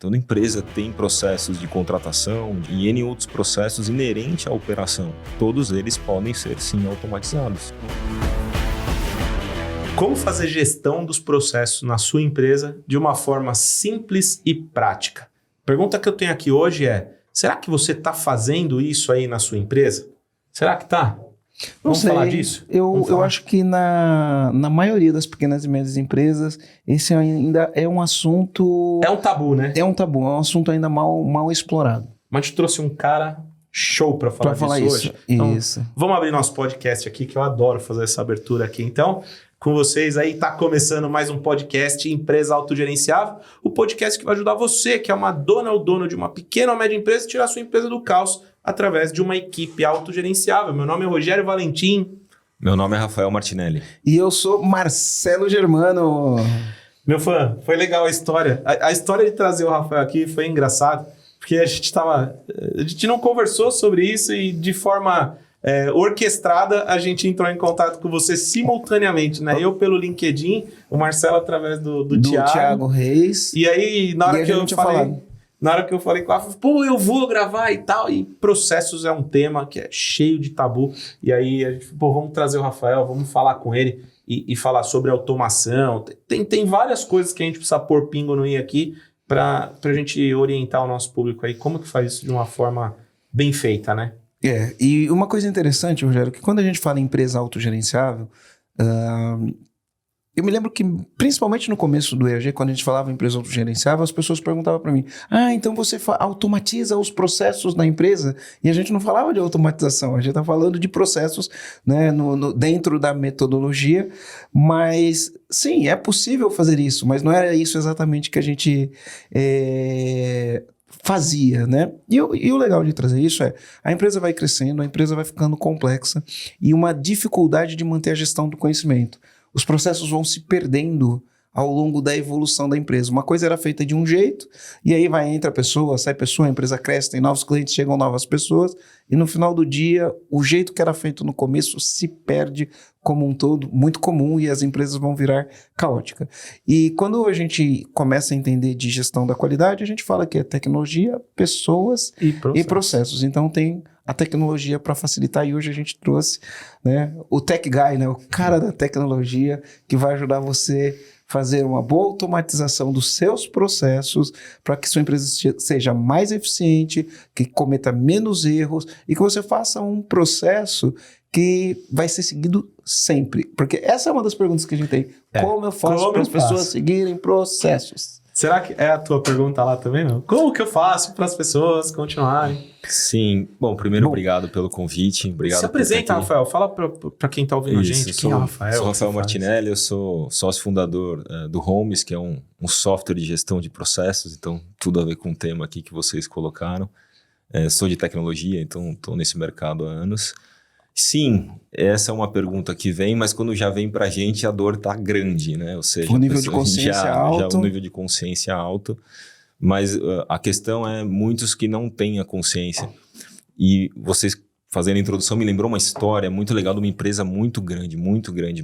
Toda empresa tem processos de contratação e N outros processos inerentes à operação. Todos eles podem ser, sim, automatizados. Como fazer gestão dos processos na sua empresa de uma forma simples e prática? A pergunta que eu tenho aqui hoje é, será que você está fazendo isso aí na sua empresa? Será que está? Vamos falar disso? Eu acho que na maioria das pequenas e médias empresas, esse ainda é um assunto... É um tabu, né? É um tabu, é um assunto ainda mal explorado. Mas a gente trouxe um cara show para falar disso hoje. Então, isso. Vamos abrir nosso podcast aqui, que eu adoro fazer essa abertura aqui. Então, com vocês aí, tá começando mais um podcast Empresa Autogerenciável, o podcast que vai ajudar você, que é uma dona ou dono de uma pequena ou média empresa, a tirar sua empresa do caos através de uma equipe autogerenciável. Meu nome é Rogério Valentim. Meu nome é Rafael Martinelli. E eu sou Marcelo Germano. Meu fã, foi legal a história. A história de trazer o Rafael aqui foi engraçado, porque a gente não conversou sobre isso e de forma orquestrada a gente entrou em contato com você simultaneamente, né? Eu pelo LinkedIn, o Marcelo através do Thiago Reis. E aí, na hora que eu falei com a pô, eu vou gravar e tal, e processos é um tema que é cheio de tabu, e aí a gente, vamos trazer o Rafael, vamos falar com ele e falar sobre automação, tem várias coisas que a gente precisa pôr pingo no i aqui para a gente orientar o nosso público aí, como que faz isso de uma forma bem feita, né? E uma coisa interessante, Rogério, que quando a gente fala em empresa autogerenciável, eu me lembro que, principalmente no começo do EAG, quando a gente falava em empresa autogerenciável, as pessoas perguntavam para mim, então você automatiza os processos na empresa? E a gente não falava de automatização, a gente está falando de processos, né, dentro da metodologia, mas sim, é possível fazer isso, mas não era isso exatamente que a gente fazia, né? E o legal de trazer isso é, a empresa vai crescendo, a empresa vai ficando complexa e uma dificuldade de manter a gestão do conhecimento. Os processos vão se perdendo ao longo da evolução da empresa. Uma coisa era feita de um jeito, e aí entra a pessoa, sai a pessoa, a empresa cresce, tem novos clientes, chegam novas pessoas, e no final do dia, o jeito que era feito no começo se perde como um todo, muito comum, e as empresas vão virar caóticas. E quando a gente começa a entender de gestão da qualidade, a gente fala que é tecnologia, pessoas e processos. Então tem a tecnologia para facilitar, e hoje a gente trouxe, né, o Tech Guy, né, o cara da tecnologia, que vai ajudar você fazer uma boa automatização dos seus processos para que sua empresa seja mais eficiente, que cometa menos erros e que você faça um processo que vai ser seguido sempre. Porque essa é uma das perguntas que a gente tem. Como eu faço para as pessoas seguirem processos? Será que é a tua pergunta lá também, não? Como que eu faço para as pessoas continuarem? Sim. Bom, primeiro, obrigado pelo convite. Obrigado. Se apresenta, Rafael. Fala para quem está ouvindo a gente. Quem é o Rafael? Sou Rafael Martinelli, eu sou sócio fundador do Homes, que é um software de gestão de processos, então tudo a ver com o tema aqui que vocês colocaram. Sou de tecnologia, então estou nesse mercado há anos. Sim, essa é uma pergunta que vem, mas quando já vem pra gente, a dor tá grande, né? Ou seja, o nível de consciência alto. Já o nível de consciência alto, mas a questão é muitos que não têm a consciência. E vocês fazendo a introdução me lembrou uma história muito legal de uma empresa muito grande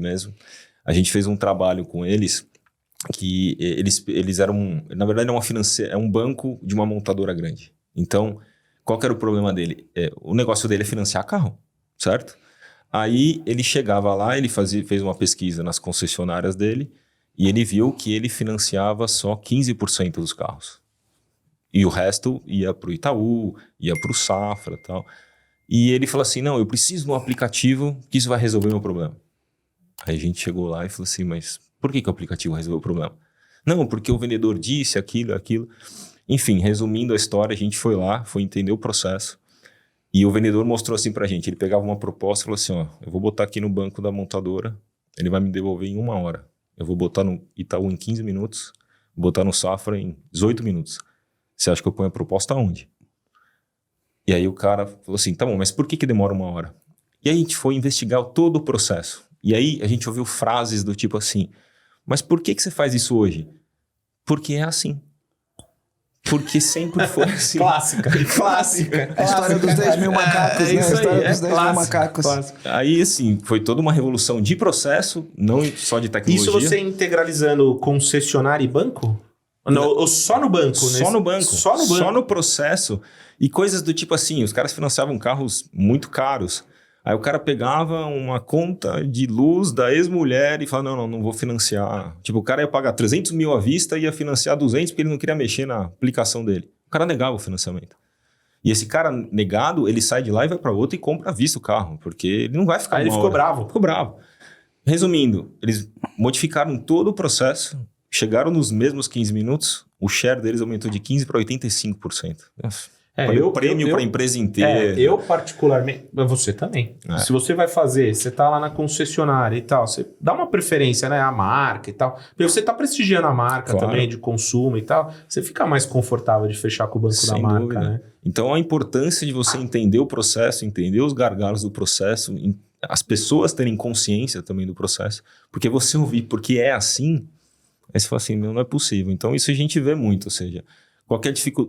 mesmo. A gente fez um trabalho com eles, que eles eram, na verdade, é um banco de uma montadora grande. Então, qual que era o problema dele? O negócio dele é financiar carro. Certo? Aí ele chegava lá, ele fez uma pesquisa nas concessionárias dele e ele viu que ele financiava só 15% dos carros. E o resto ia para o Itaú, ia para o Safra e tal. E ele falou assim, não, eu preciso de um aplicativo que isso vai resolver meu problema. Aí a gente chegou lá e falou assim, mas por que o aplicativo resolveu o problema? Não, porque o vendedor disse aquilo. Enfim, resumindo a história, a gente foi lá, foi entender o processo. E o vendedor mostrou assim pra gente, ele pegava uma proposta e falou assim, eu vou botar aqui no banco da montadora, ele vai me devolver em 1 hora. Eu vou botar no Itaú em 15 minutos, vou botar no Safra em 18 minutos. Você acha que eu ponho a proposta aonde? E aí o cara falou assim, tá bom, mas por que demora 1 hora? E aí a gente foi investigar todo o processo. E aí a gente ouviu frases do tipo assim, mas por que você faz isso hoje? Porque é assim. Porque sempre foi assim. Clássica. A história dos 10 mil macacos, né? A história dos 10 mil macacos. Aí, assim, foi toda uma revolução de processo, não só de tecnologia. Isso você integralizando concessionária e banco? Ou só no banco, né? Só no banco. Só no banco. Só no processo. E coisas do tipo assim, os caras financiavam carros muito caros. Aí o cara pegava uma conta de luz da ex-mulher e falava, não vou financiar. Tipo, o cara ia pagar 300 mil à vista e ia financiar 200 porque ele não queria mexer na aplicação dele. O cara negava o financiamento. E esse cara negado, ele sai de lá e vai para outro e compra à vista o carro, porque ele não vai ficar. Aí ele ficou bravo. Ficou bravo. Resumindo, eles modificaram todo o processo, chegaram nos mesmos 15 minutos, o share deles aumentou de 15% para 85%. Foi um prêmio para a empresa inteira. Eu particularmente, você também. Se você vai fazer, você tá lá na concessionária e tal, você dá uma preferência, né, à marca e tal. Porque você tá prestigiando a marca também, de consumo e tal, você fica mais confortável de fechar com o banco da marca, dúvida, né? Então a importância de você entender o processo, entender os gargalos do processo, as pessoas terem consciência também do processo, porque você ouvir porque é assim, aí você fala assim, não é possível. Então isso a gente vê muito, ou seja,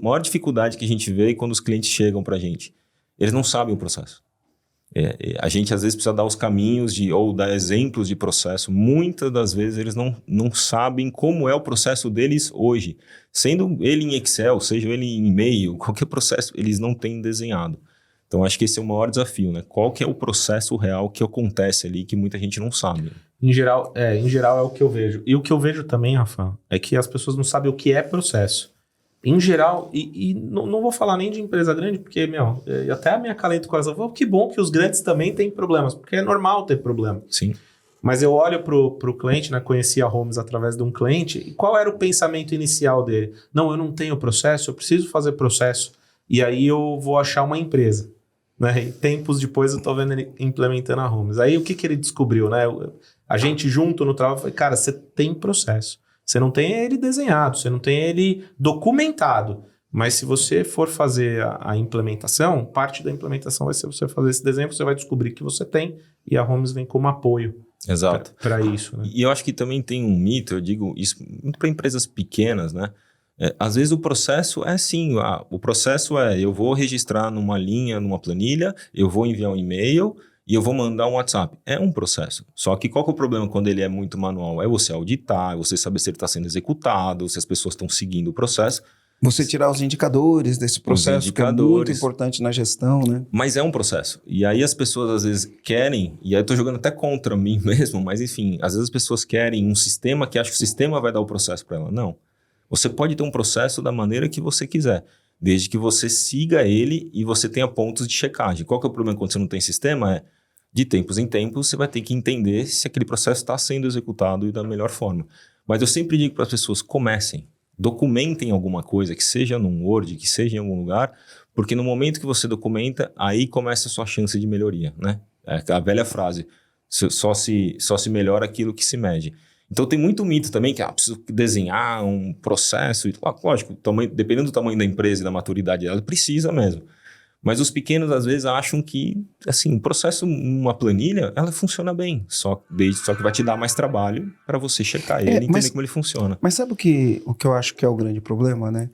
maior dificuldade que a gente vê é quando os clientes chegam para a gente. Eles não sabem o processo. A gente às vezes precisa dar os caminhos ou dar exemplos de processo. Muitas das vezes eles não sabem como é o processo deles hoje. Sendo ele em Excel, seja ele em e-mail, qualquer processo, eles não têm desenhado. Então acho que esse é o maior desafio, né? Qual que é o processo real que acontece ali que muita gente não sabe? Em geral é o que eu vejo. E o que eu vejo também, Rafa, é que as pessoas não sabem o que é processo. Em geral, e não vou falar nem de empresa grande, porque, até a minha acalenta o coração. Que bom que os grandes também têm problemas, porque é normal ter problema. Sim. Mas eu olho pro cliente, né? Conheci a Homes através de um cliente, e qual era o pensamento inicial dele? Não, eu não tenho processo, eu preciso fazer processo, e aí eu vou achar uma empresa. Né? E tempos depois eu tô vendo ele implementando a Homes. Aí o que ele descobriu? Né? A gente junto no trabalho, falei, cara, você tem processo. Você não tem ele desenhado, você não tem ele documentado. Mas se você for fazer a implementação, parte da implementação vai ser você fazer esse desenho, você vai descobrir que você tem, e a Homes vem como apoio. Exato. Para isso. Né? E eu acho que também tem um mito, eu digo isso muito para empresas pequenas, né? Às vezes o processo é assim, o processo é, eu vou registrar numa linha, numa planilha, eu vou enviar um e-mail e eu vou mandar um WhatsApp. É um processo. Só que qual que é o problema quando ele é muito manual? É você auditar, é você saber se ele está sendo executado, se as pessoas estão seguindo o processo. Você tirar os indicadores desse processo, que é muito importante na gestão, né? Mas é um processo. E aí as pessoas às vezes querem, e aí eu tô jogando até contra mim mesmo, mas enfim, às vezes as pessoas querem um sistema que acha que o sistema vai dar o processo para ela. Não. Você pode ter um processo da maneira que você quiser, desde que você siga ele e você tenha pontos de checagem. Qual que é o problema quando você não tem sistema? De tempos em tempos, você vai ter que entender se aquele processo está sendo executado da melhor forma. Mas eu sempre digo para as pessoas, comecem. Documentem alguma coisa, que seja num Word, que seja em algum lugar, porque no momento que você documenta, aí começa a sua chance de melhoria, né? É a velha frase, só se melhora aquilo que se mede. Então tem muito mito também que preciso desenhar um processo, lógico, dependendo do tamanho da empresa e da maturidade dela, precisa mesmo. Mas os pequenos às vezes acham que, assim, o processo numa planilha, ela funciona bem, só que vai te dar mais trabalho para você checar ele e entender como ele funciona. Mas sabe o que eu acho que é o grande problema, né?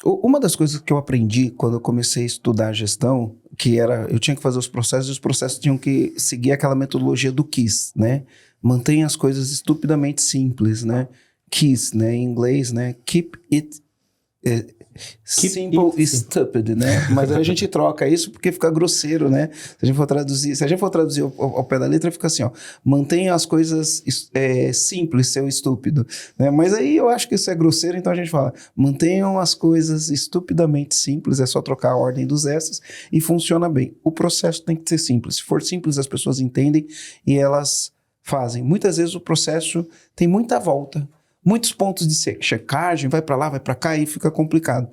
Uma das coisas que eu aprendi quando eu comecei a estudar gestão, que era, eu tinha que fazer os processos, e os processos tinham que seguir aquela metodologia do KISS, né? Mantenha as coisas estupidamente simples, né? KISS, né? Em inglês, né? Keep it simple e stupid, né? Mas a gente troca isso porque fica grosseiro, né? Se a gente for traduzir ao pé da letra, fica assim, ó. Mantenha as coisas simples, seu estúpido, né? Mas aí eu acho que isso é grosseiro, então a gente fala, mantenham as coisas estupidamente simples, é só trocar a ordem dos S's e funciona bem. O processo tem que ser simples. Se for simples, as pessoas entendem e elas fazem. Muitas vezes o processo tem muita volta, muitos pontos de checagem, vai para lá, vai para cá e fica complicado.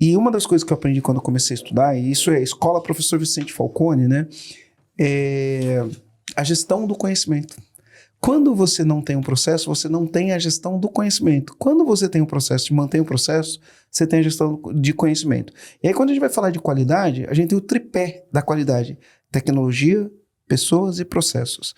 E uma das coisas que eu aprendi quando eu comecei a estudar, e isso é a Escola Professor Vicente Falcone, né? É a gestão do conhecimento. Quando você não tem um processo, você não tem a gestão do conhecimento. Quando você tem um processo e mantém o processo, você tem a gestão de conhecimento. E aí quando a gente vai falar de qualidade, a gente tem o tripé da qualidade: tecnologia, pessoas e processos.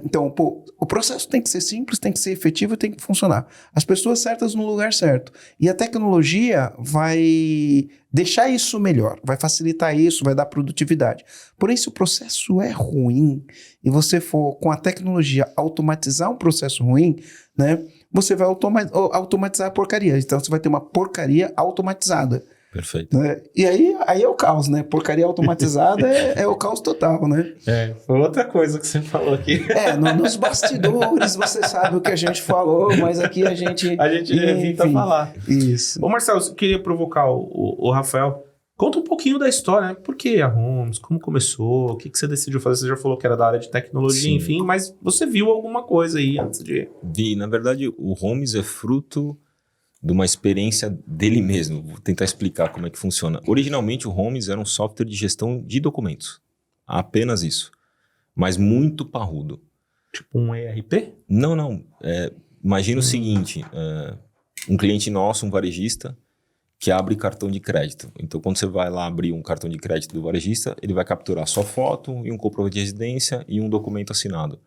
Então, o processo tem que ser simples, tem que ser efetivo e tem que funcionar. As pessoas certas no lugar certo. E a tecnologia vai deixar isso melhor, vai facilitar isso, vai dar produtividade. Porém, se o processo é ruim e você for com a tecnologia automatizar um processo ruim, né, você vai automatizar a porcaria. Então, você vai ter uma porcaria automatizada. Perfeito. Né? E aí é o caos, né? Porcaria automatizada é o caos total, né? Foi outra coisa que você falou aqui. Nos bastidores você sabe o que a gente falou, mas aqui a gente evita falar. Isso. Ô Marcelo, eu queria provocar o Rafael. Conta um pouquinho da história, né? Por que a Homes? Como começou? O que você decidiu fazer? Você já falou que era da área de tecnologia, Sim. enfim, mas você viu alguma coisa aí antes de... Vi, na verdade, o Homes é fruto de uma experiência dele mesmo. Vou tentar explicar como é que funciona. Originalmente, o Homes era um software de gestão de documentos. Apenas isso. Mas muito parrudo. Tipo um ERP? Não. Imagina o seguinte, um cliente nosso, um varejista, que abre cartão de crédito. Então, quando você vai lá abrir um cartão de crédito do varejista, ele vai capturar sua foto e um comprovante de residência e um documento assinado.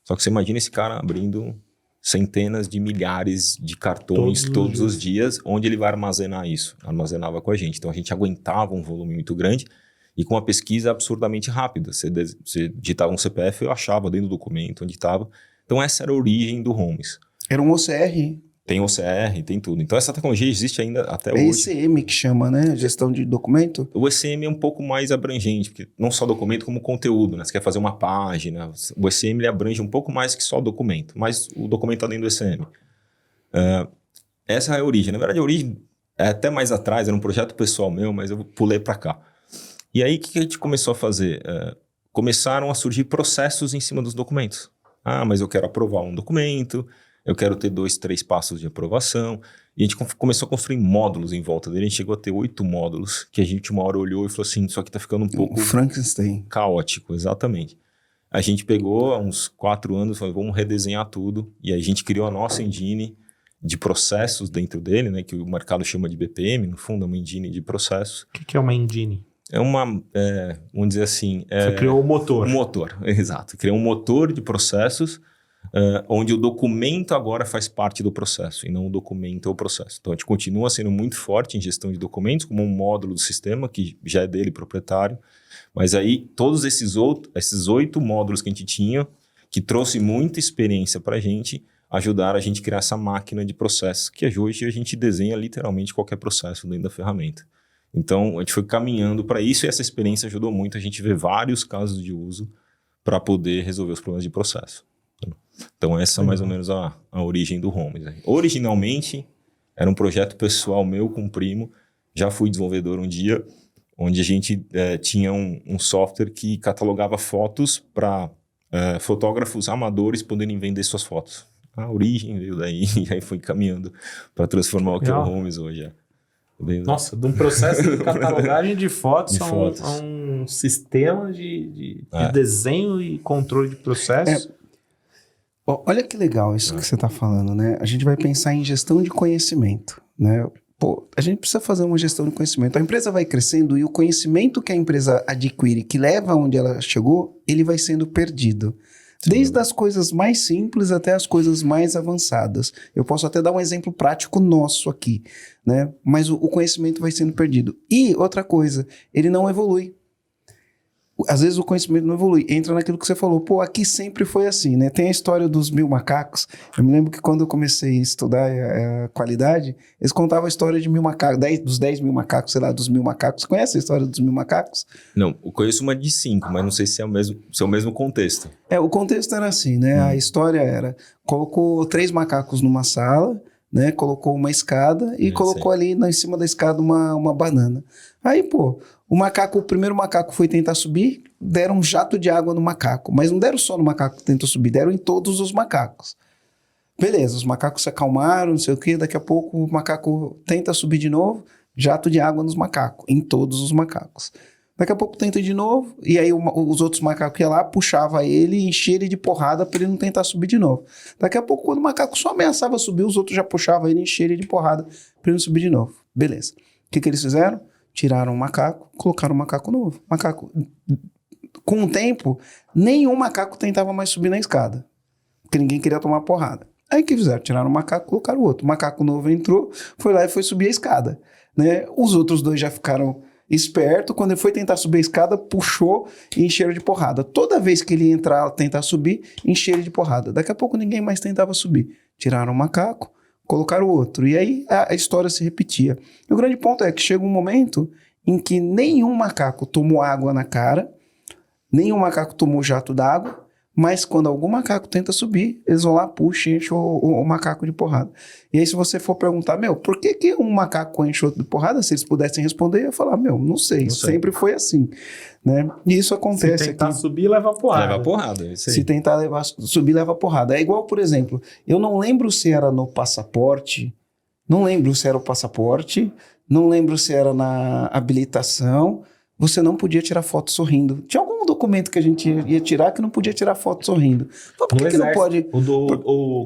Só que você imagina esse cara abrindo centenas de milhares de cartões todos os dias, onde ele vai armazenar isso? Armazenava com a gente. Então, a gente aguentava um volume muito grande e com uma pesquisa absurdamente rápida. Você digitava um CPF, eu achava dentro do documento onde estava. Então, essa era a origem do Homes. Era um OCR. Tem OCR, tem tudo. Então, essa tecnologia existe ainda até hoje. É ECM que chama, né? Gestão de documento. O ECM é um pouco mais abrangente, porque não só documento, como conteúdo, né? Você quer fazer uma página. O ECM ele abrange um pouco mais que só documento, mas o documento está dentro do ECM. Essa é a origem. Na verdade, a origem é até mais atrás, era um projeto pessoal meu, mas eu pulei para cá. E aí, o que a gente começou a fazer? Começaram a surgir processos em cima dos documentos. Mas eu quero aprovar um documento, eu quero ter 2, 3 passos de aprovação. E a gente começou a construir módulos em volta dele. A gente chegou a ter 8 módulos, que a gente uma hora olhou e falou assim, isso aqui tá ficando um pouco... Frankenstein. Caótico, exatamente. A gente pegou há uns 4 anos e falou, vamos redesenhar tudo. E aí a gente criou a nossa engine de processos dentro dele, né? Que o mercado chama de BPM, no fundo é uma engine de processos. O que é uma engine? É uma, vamos dizer assim... Você criou o motor. Um motor, exato. Criou um motor de processos, onde o documento agora faz parte do processo, e não o documento é o processo. Então, a gente continua sendo muito forte em gestão de documentos, como um módulo do sistema, que já é dele, proprietário. Mas aí, todos esses 8 módulos que a gente tinha, que trouxe muita experiência para a gente, ajudaram a gente a criar essa máquina de processos, que hoje a gente desenha literalmente qualquer processo dentro da ferramenta. Então, a gente foi caminhando para isso e essa experiência ajudou muito a gente ver vários casos de uso para poder resolver os problemas de processo. Então, essa é mais ou menos a origem do Homes. Originalmente, era um projeto pessoal meu com um primo. Já fui desenvolvedor um dia, onde a gente tinha um software que catalogava fotos para fotógrafos amadores poderem vender suas fotos. A origem veio daí e aí foi caminhando para transformar o que é o Homes hoje. Nossa, de um processo de catalogagem de fotos, a um sistema de desenho e controle de processos. Olha que legal isso que você está falando, né? A gente vai pensar em gestão de conhecimento, né? A gente precisa fazer uma gestão de conhecimento. A empresa vai crescendo e o conhecimento que a empresa adquire, que leva onde ela chegou, ele vai sendo perdido. Sim. Desde as coisas mais simples até as coisas mais avançadas. Eu posso até dar um exemplo prático nosso aqui, né? Mas o conhecimento vai sendo perdido. E outra coisa, ele não evolui. Às vezes o conhecimento não evolui. Entra naquilo que você falou. Aqui sempre foi assim, né? Tem a história dos 1000 macacos. Eu me lembro que quando eu comecei a estudar a qualidade, eles contavam a história de 1000 macacos, dos 10 mil macacos, sei lá, dos 1000 macacos. Você conhece a história dos 1000 macacos? Não, eu conheço uma de 5, mas não sei se é o mesmo contexto. O contexto era assim, né? A história era, colocou 3 macacos numa sala, né? Colocou uma escada e colocou ali em cima da escada uma banana. Aí, o primeiro macaco foi tentar subir, deram um jato de água no macaco. Mas não deram só no macaco que tentou subir, deram em todos os macacos. Beleza, os macacos se acalmaram, não sei o quê. Daqui a pouco o macaco tenta subir de novo, jato de água nos macacos, em todos os macacos. Daqui a pouco tenta de novo, e aí os outros macacos iam lá, puxava ele e enchia ele de porrada para ele não tentar subir de novo. Daqui a pouco, quando o macaco só ameaçava subir, os outros já puxavam ele e enchiam ele de porrada para ele não subir de novo. Beleza. O que eles fizeram? Tiraram o macaco, colocaram um macaco novo. Com o tempo, nenhum macaco tentava mais subir na escada, porque ninguém queria tomar porrada. Aí o que fizeram? Tiraram o macaco, colocaram o outro. O macaco novo entrou, foi lá e foi subir a escada, né? Os outros 2 já ficaram espertos. Quando ele foi tentar subir a escada, puxou e encheram de porrada. Toda vez que ele ia tentar subir, encheram de porrada. Daqui a pouco ninguém mais tentava subir. tiraram o macaco, colocaram o outro. E aí a história se repetia. E o grande ponto é que chega um momento em que nenhum macaco tomou água na cara, nenhum macaco tomou jato d'água, mas quando algum macaco tenta subir, eles vão lá, puxam e enchem o macaco de porrada. E aí se você for perguntar, por que um macaco enche outro de porrada? Se eles pudessem responder, eu ia falar, não sei, sempre foi assim. Né? E isso acontece Se tentar aqui. subir, leva porrada. Leva porrada, isso aí. Se tentar subir, leva porrada. É igual, por exemplo, eu não lembro se era no passaporte, não lembro se era o passaporte, não lembro se era na habilitação, você não podia tirar foto sorrindo. Tinha algum documento que a gente ia tirar que não podia tirar foto sorrindo. Mas por que não pode?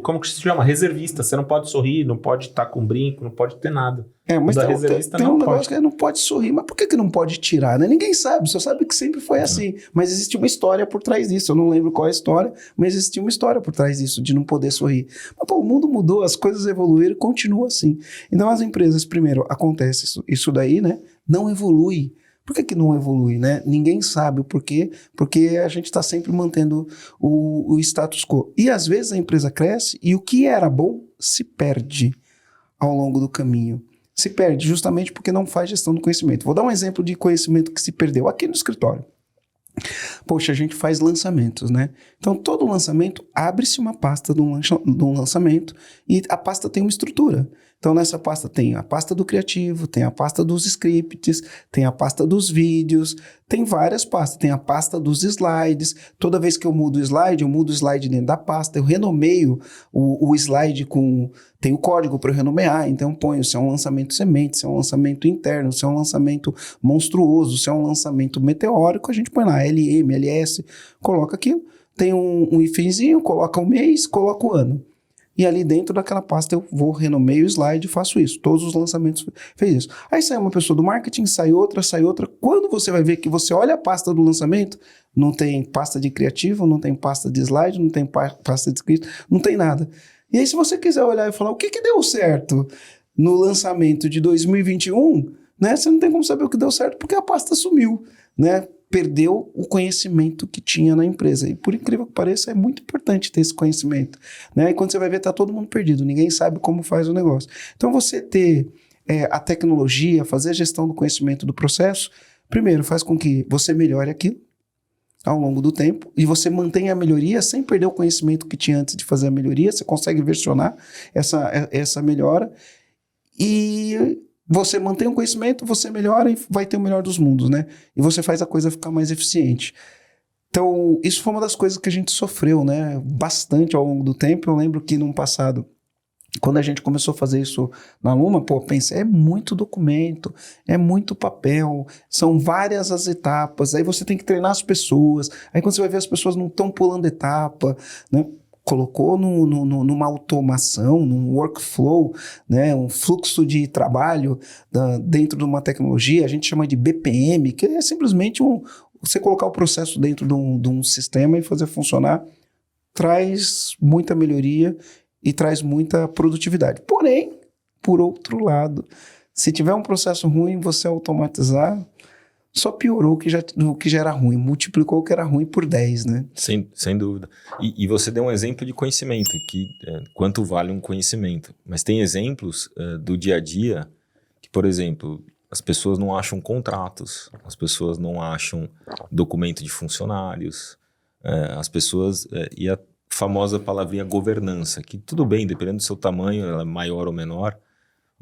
Como que se chama? Reservista. Você não pode sorrir, não pode estar com brinco, não pode ter nada. Mas da reservista tem não um negócio pode. que não pode sorrir. Mas por que não pode tirar? Né? Ninguém sabe, só sabe que sempre foi assim. Mas existe uma história por trás disso. Eu não lembro qual é a história, mas existe uma história por trás disso, de não poder sorrir. Mas o mundo mudou, as coisas evoluíram e continua assim. Então as empresas, primeiro, acontece isso daí, né? Não evolui. Por que não evolui, né? Ninguém sabe o porquê, porque a gente está sempre mantendo o status quo. E às vezes a empresa cresce e o que era bom se perde ao longo do caminho. Se perde justamente porque não faz gestão do conhecimento. Vou dar um exemplo de conhecimento que se perdeu aqui no escritório. Poxa, a gente faz lançamentos, né? Então, todo lançamento, abre-se uma pasta de um lançamento e a pasta tem uma estrutura. Então, nessa pasta tem a pasta do criativo, tem a pasta dos scripts, tem a pasta dos vídeos, tem várias pastas. Tem a pasta dos slides. Toda vez que eu mudo o slide dentro da pasta. Eu renomeio o slide com... Tem o código para eu renomear, então eu ponho se é um lançamento semente, se é um lançamento interno, se é um lançamento monstruoso, se é um lançamento meteórico, a gente põe lá LM, LS, coloca aquilo. Tem um hífenzinho, coloca o mês, coloca o ano. E ali dentro daquela pasta eu vou, renomeio o slide e faço isso. Todos os lançamentos fez isso. Aí sai uma pessoa do marketing, sai outra. Quando você vai ver que você olha a pasta do lançamento, não tem pasta de criativo, não tem pasta de slide, não tem pasta de script, não tem nada. E aí se você quiser olhar e falar o que deu certo no lançamento de 2021, né, você não tem como saber o que deu certo porque a pasta sumiu, né? Perdeu o conhecimento que tinha na empresa. E por incrível que pareça, é muito importante ter esse conhecimento. Né? E quando você vai ver, está todo mundo perdido. Ninguém sabe como faz o negócio. Então, você ter a tecnologia, fazer a gestão do conhecimento do processo, primeiro, faz com que você melhore aquilo ao longo do tempo e você mantenha a melhoria sem perder o conhecimento que tinha antes de fazer a melhoria. Você consegue versionar essa melhora e... Você mantém o conhecimento, você melhora e vai ter o melhor dos mundos, né? E você faz a coisa ficar mais eficiente. Então, isso foi uma das coisas que a gente sofreu, né? Bastante ao longo do tempo. Eu lembro que no passado, quando a gente começou a fazer isso na Luma, pensei, é muito documento, é muito papel, são várias as etapas, aí você tem que treinar as pessoas, aí quando você vai ver as pessoas não estão pulando etapa, né? Colocou numa automação, num workflow, né, um fluxo de trabalho dentro de uma tecnologia, a gente chama de BPM, que é simplesmente você colocar o processo dentro de um sistema e fazer funcionar, traz muita melhoria e traz muita produtividade. Porém, por outro lado, se tiver um processo ruim, você automatizar, só piorou o que já era ruim, multiplicou o que era ruim por 10, né? Sem dúvida. E você deu um exemplo de conhecimento, que quanto vale um conhecimento. Mas tem exemplos do dia a dia que, por exemplo, as pessoas não acham contratos, as pessoas não acham documento de funcionários, as pessoas... e a famosa palavrinha governança, que tudo bem, dependendo do seu tamanho, ela é maior ou menor,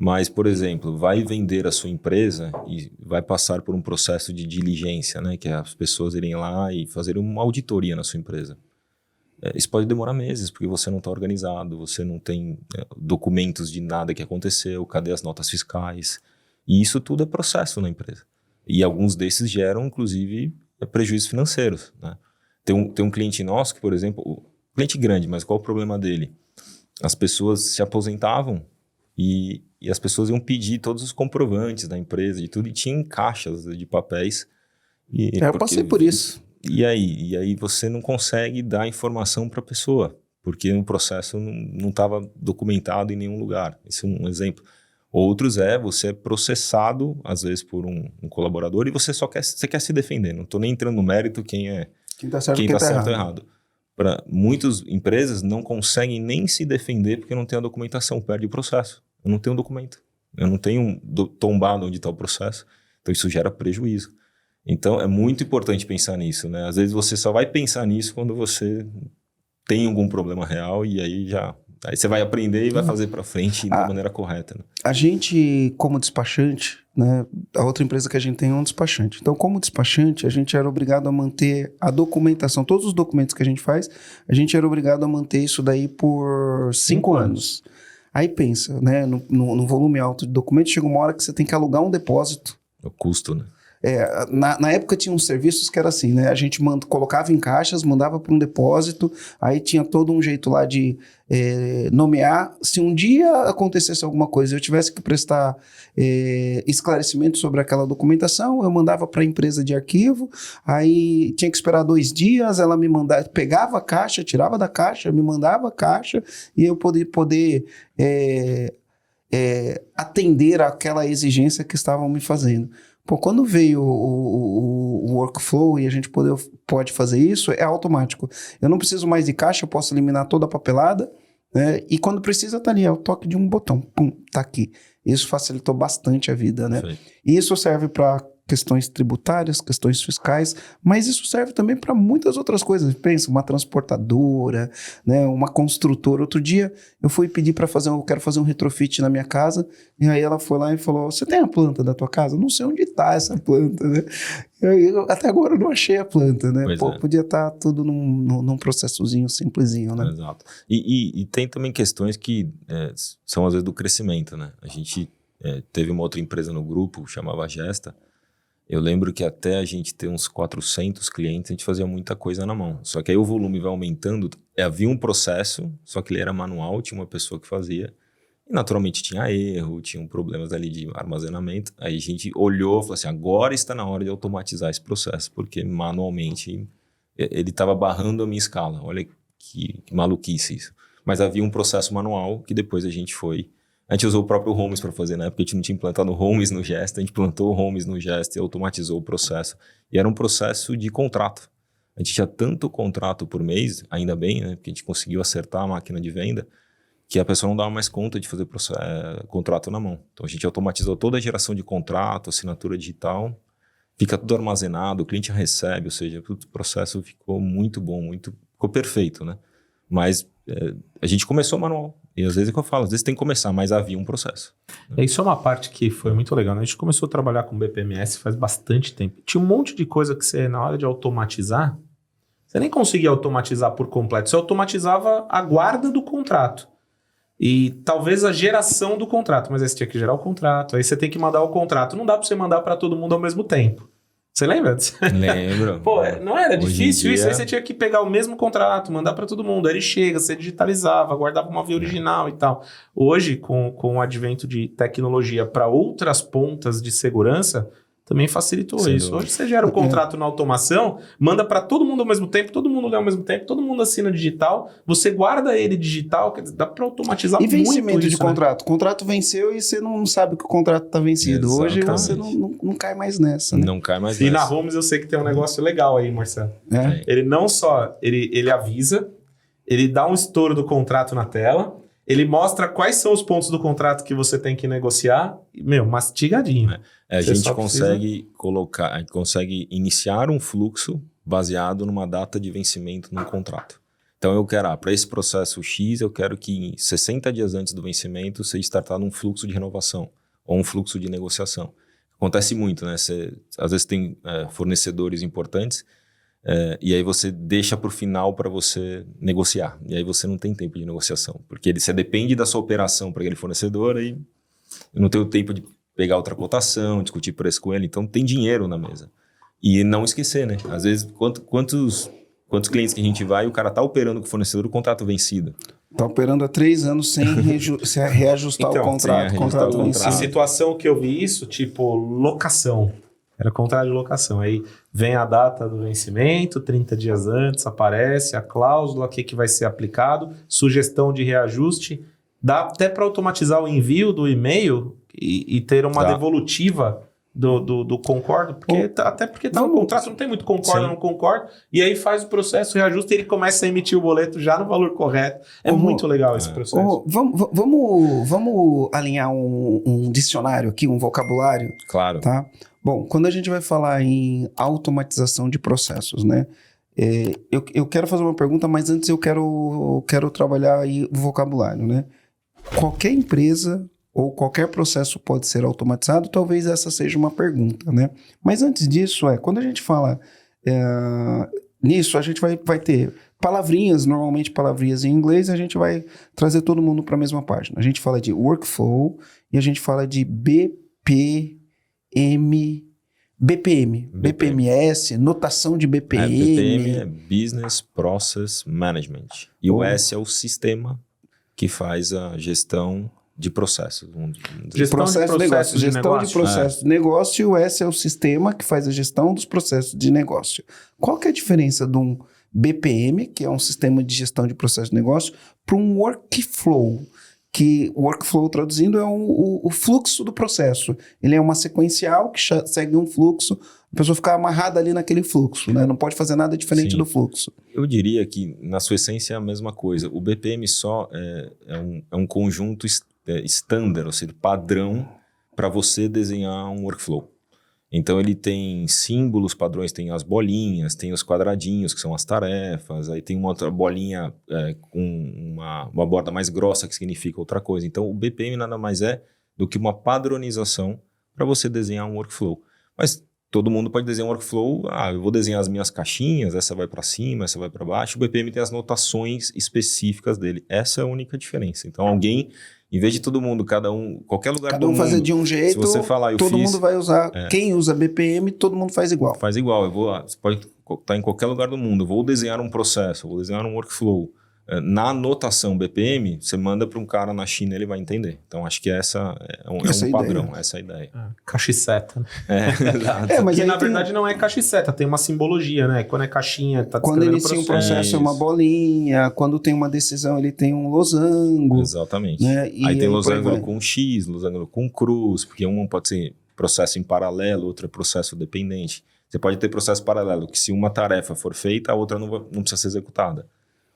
mas, por exemplo, vai vender a sua empresa e vai passar por um processo de diligência, né? Que é as pessoas irem lá e fazerem uma auditoria na sua empresa. Isso pode demorar meses, porque você não está organizado, você não tem documentos de nada que aconteceu, cadê as notas fiscais? E isso tudo é processo na empresa. E alguns desses geram, inclusive, prejuízos financeiros, né? Tem um cliente nosso que, por exemplo, cliente grande, mas qual o problema dele? As pessoas se aposentavam e as pessoas iam pedir todos os comprovantes da empresa e tudo, e tinha caixas de papéis. Eu passei por isso. E aí você não consegue dar informação para a pessoa, porque o processo não estava documentado em nenhum lugar. Esse é um exemplo. Outros você é processado, às vezes, por um colaborador e você quer se defender. Não estou nem entrando no mérito quem está certo ou errado. Muitas empresas não conseguem nem se defender porque não tem a documentação, perde o processo. Eu não tenho documento. Eu não tenho tombado onde está o processo. Então, isso gera prejuízo. Então, é muito importante pensar nisso, né? Às vezes, você só vai pensar nisso quando você tem algum problema real e aí você vai aprender e vai fazer para frente da maneira correta. Né? A gente, como despachante, né? A outra empresa que a gente tem é um despachante. Então, como despachante, a gente era obrigado a manter a documentação. Todos os documentos que a gente faz, a gente era obrigado a manter isso daí por 5 anos. Aí pensa, né? No volume alto de documentos, chega uma hora que você tem que alugar um depósito. O custo, né? Na época tinha uns serviços que era assim, né? A gente colocava em caixas, mandava para um depósito, aí tinha todo um jeito lá de nomear. Se um dia acontecesse alguma coisa, eu tivesse que prestar esclarecimento sobre aquela documentação, eu mandava para a empresa de arquivo, aí tinha que esperar 2 dias, ela me mandava, pegava a caixa, tirava da caixa, me mandava a caixa e eu poder atender àquela exigência que estavam me fazendo. Pô, quando veio o workflow e a gente pode fazer isso, é automático. Eu não preciso mais de caixa, eu posso eliminar toda a papelada, né? E quando precisa, tá ali, é o toque de um botão. Pum, tá aqui. Isso facilitou bastante a vida, né? E isso serve para questões tributárias, questões fiscais, mas isso serve também para muitas outras coisas. Pensa, uma transportadora, né, uma construtora. Outro dia eu fui pedir para eu quero fazer um retrofit na minha casa, e aí ela foi lá e falou: você tem a planta da tua casa? Não sei onde está essa planta, né? Até agora eu não achei a planta, né? Podia estar tudo num processozinho simplesinho, né? Exato. E tem também questões que são às vezes do crescimento, né? A gente teve uma outra empresa no grupo, chamava Gesta. Eu lembro que até a gente ter uns 400 clientes, a gente fazia muita coisa na mão. Só que aí o volume vai aumentando. Havia um processo, só que ele era manual, tinha uma pessoa que fazia. E naturalmente tinha erro, tinham problemas ali de armazenamento. Aí a gente olhou e falou assim, agora está na hora de automatizar esse processo, porque manualmente ele estava barrando a minha escala. Olha que maluquice isso. Mas havia um processo manual que depois a gente usou o próprio Homes para fazer, na época a gente não tinha implantado o Homes no Gesta, a gente plantou o Homes no Gesta e automatizou o processo. E era um processo de contrato. A gente tinha tanto contrato por mês, ainda bem, né? Porque a gente conseguiu acertar a máquina de venda, que a pessoa não dava mais conta de fazer contrato na mão. Então a gente automatizou toda a geração de contrato, assinatura digital, fica tudo armazenado, o cliente recebe, ou seja, o processo ficou muito bom, ficou perfeito, né? Mas a gente começou manual. E às vezes é o que eu falo, às vezes tem que começar, mas havia um processo. Né? Isso é uma parte que foi muito legal, né? A gente começou a trabalhar com BPMS faz bastante tempo. Tinha um monte de coisa que você, na hora de automatizar, você nem conseguia automatizar por completo. Você automatizava a guarda do contrato. E talvez a geração do contrato. Mas aí você tinha que gerar o contrato. Aí você tem que mandar o contrato. Não dá para você mandar para todo mundo ao mesmo tempo. Você lembra? Lembro. Pô, não era difícil isso? Dia... Aí você tinha que pegar o mesmo contrato, mandar para todo mundo. Aí ele chega, você digitalizava, guardava uma via original e tal. Hoje, com o advento de tecnologia para outras pontas de segurança, também facilitou isso. Hoje você gera o contrato na automação, manda para todo mundo ao mesmo tempo, todo mundo lê ao mesmo tempo, todo mundo assina digital, você guarda ele digital, quer dizer, dá para automatizar muito isso. E vencimento de contrato. Né? O contrato venceu e você não sabe que o contrato está vencido. Exatamente. Hoje você não cai mais nessa. Né? Não cai mais nessa. E na Homes eu sei que tem um negócio legal aí, Marcelo. Ele não só, ele avisa, ele dá um estouro do contrato na tela, ele mostra quais são os pontos do contrato que você tem que negociar. Mastigadinho. A gente consegue iniciar um fluxo baseado numa data de vencimento num contrato. Então eu quero, para esse processo X, eu quero que 60 dias antes do vencimento seja startado um fluxo de renovação ou um fluxo de negociação. Acontece muito, né? Às vezes tem fornecedores importantes, e aí você deixa para o final para você negociar. E aí você não tem tempo de negociação, porque você depende da sua operação para aquele fornecedor e não tem o tempo de pegar outra cotação, discutir preço com ele. Então tem dinheiro na mesa. E não esquecer, né? Às vezes, quantos clientes que a gente vai e o cara tá operando com o fornecedor o contrato vencido. Tá operando há 3 anos sem reajustar o contrato. A situação que eu vi isso, tipo locação. Era contrato de locação. Aí vem a data do vencimento, 30 dias antes, aparece a cláusula, o que vai ser aplicado, sugestão de reajuste. Dá até para automatizar o envio do e-mail e ter uma devolutiva do concordo, porque até porque tá no contrato, não tem muito concordo, não concordo, e aí faz o processo, reajusta e ele começa a emitir o boleto já no valor correto. É muito legal esse processo. Vamos alinhar um dicionário aqui, um vocabulário? Claro. Tá? Bom, quando a gente vai falar em automatização de processos, né? Eu quero fazer uma pergunta, mas antes eu quero trabalhar aí o vocabulário, né? Qualquer empresa ou qualquer processo pode ser automatizado? Talvez essa seja uma pergunta, né? Mas antes disso, quando a gente fala nisso, a gente vai ter palavrinhas, normalmente palavrinhas em inglês, a gente vai trazer todo mundo para a mesma página. A gente fala de workflow e a gente fala de BPMS, notação de BPM. BPM é Business Process Management. E o S é o sistema que faz a gestão de processos. Gestão de processos de negócio, e o S é o sistema que faz a gestão dos processos de negócio. Qual que é a diferença de um BPM, que é um sistema de gestão de processos de negócio, para um workflow? Que workflow, traduzindo, é o fluxo do processo. Ele é uma sequencial que segue um fluxo, a pessoa fica amarrada ali naquele fluxo, né? Não pode fazer nada diferente do fluxo. Eu diria que, na sua essência, é a mesma coisa. O BPM só é um conjunto standard, ou seja, padrão para você desenhar um workflow. Então, ele tem símbolos padrões, tem as bolinhas, tem os quadradinhos, que são as tarefas, aí tem uma outra bolinha com uma borda mais grossa, que significa outra coisa. Então, o BPM nada mais é do que uma padronização para você desenhar um workflow. Mas todo mundo pode desenhar um workflow, eu vou desenhar as minhas caixinhas, essa vai para cima, essa vai para baixo. O BPM tem as notações específicas dele. Essa é a única diferença. Então, alguém... Em vez de todo mundo, qualquer lugar do mundo... Cada um fazer de um jeito, se você falar, todo mundo vai usar... Quem usa BPM, todo mundo faz igual. Faz igual. Você pode estar em qualquer lugar do mundo. Vou desenhar um processo, vou desenhar um workflow. Na anotação BPM, você manda para um cara na China, ele vai entender. Então, acho que essa é um padrão, essa é a ideia. Caixa e seta. Exato. Mas na verdade não é caixa e seta, tem uma simbologia, né? Quando é caixinha, tá quando inicia um processo é uma bolinha, quando tem uma decisão ele tem um losango. Exatamente. Né? Aí tem losango com X, losango com cruz, porque um pode ser processo em paralelo, outro é processo dependente. Você pode ter processo paralelo, que se uma tarefa for feita, a outra não precisa ser executada.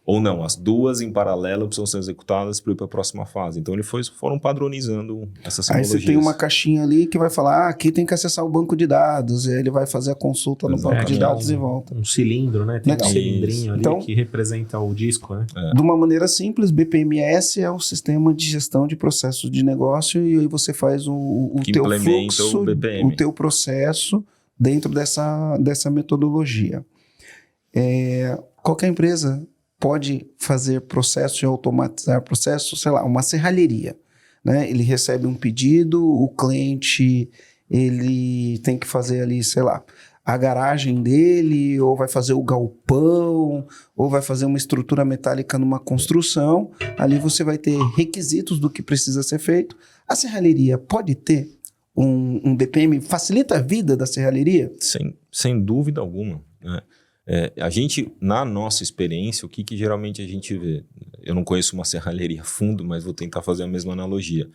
Ou não, as duas em paralelo precisam ser executadas para ir para a próxima fase. Então, eles foram padronizando essas simbologias. Aí você tem uma caixinha ali que vai falar, aqui tem que acessar o banco de dados. E aí ele vai fazer a consulta no banco de dados e volta. Um cilindro, né? Tem um cilindrinho ali então, que representa o disco, né? De uma maneira simples, BPMS é o sistema de gestão de processos de negócio e aí você faz o teu fluxo, o teu processo dentro dessa metodologia. Qualquer empresa pode fazer processo e automatizar processo, sei lá, uma serralheria, né? Ele recebe um pedido, o cliente, ele tem que fazer ali, sei lá, a garagem dele, ou vai fazer o galpão, ou vai fazer uma estrutura metálica numa construção. Ali você vai ter requisitos do que precisa ser feito. A serralheria pode ter um BPM? Facilita a vida da serralheria? Sem dúvida alguma, né? A gente, na nossa experiência, o que geralmente a gente vê? Eu não conheço uma serralheria a fundo, mas vou tentar fazer a mesma analogia.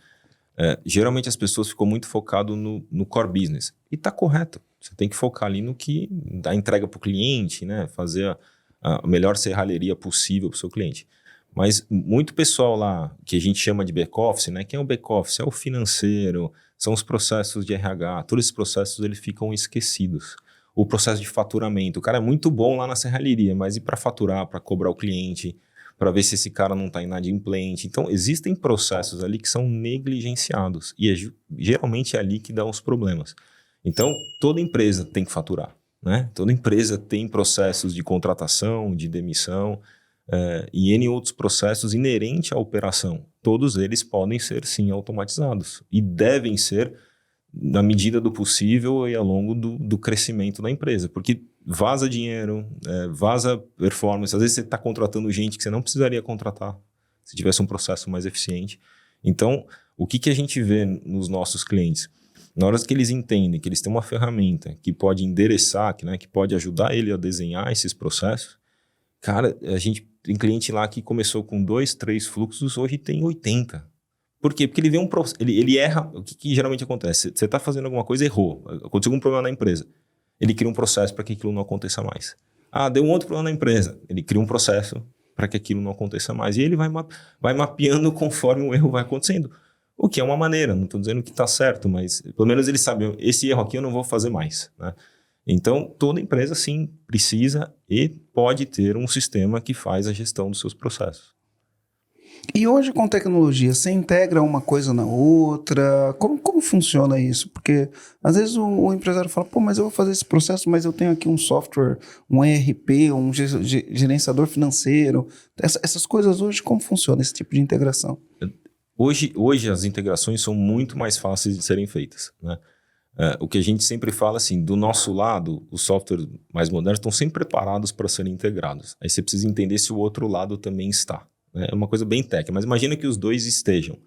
Geralmente as pessoas ficam muito focadas no core business. E está correto. Você tem que focar ali no que dá entrega para o cliente, né? Fazer a melhor serralheria possível para o seu cliente. Mas muito pessoal lá, que a gente chama de back-office, né? Quem é o back-office? É o financeiro, são os processos de RH. Todos esses processos eles ficam esquecidos. O processo de faturamento. O cara é muito bom lá na serralheria, mas e para faturar, para cobrar o cliente, para ver se esse cara não está inadimplente. Então, existem processos ali que são negligenciados e geralmente é ali que dão os problemas. Então, toda empresa tem que faturar, né? Toda empresa tem processos de contratação, de demissão e N outros processos inerentes à operação. Todos eles podem ser, sim, automatizados e devem ser na medida do possível e ao longo do crescimento da empresa, porque vaza dinheiro, vaza performance, às vezes você está contratando gente que você não precisaria contratar se tivesse um processo mais eficiente. Então, o que a gente vê nos nossos clientes? Na hora que eles entendem que eles têm uma ferramenta que pode endereçar, que pode ajudar ele a desenhar esses processos, cara, a gente tem cliente lá que começou com 2, 3 fluxos, hoje tem 80. Por quê? Porque ele vê ele erra. O que geralmente acontece? Você está fazendo alguma coisa, errou. Aconteceu algum problema na empresa. Ele cria um processo para que aquilo não aconteça mais. Deu um outro problema na empresa. Ele cria um processo para que aquilo não aconteça mais. E ele vai mapeando conforme o erro vai acontecendo. O que é uma maneira, não estou dizendo que está certo, mas pelo menos ele sabe, esse erro aqui eu não vou fazer mais, né? Então, toda empresa, sim, precisa e pode ter um sistema que faz a gestão dos seus processos. E hoje, com tecnologia, você integra uma coisa na outra? Como funciona isso? Porque, às vezes, o empresário fala, pô, mas eu vou fazer esse processo, mas eu tenho aqui um software, um ERP, um gerenciador financeiro. Essas coisas hoje, como funciona esse tipo de integração? Hoje as integrações são muito mais fáceis de serem feitas, né? O que a gente sempre fala assim, do nosso lado, os softwares mais modernos estão sempre preparados para serem integrados. Aí você precisa entender se o outro lado também está. É uma coisa bem técnica, mas imagina que os dois estejam.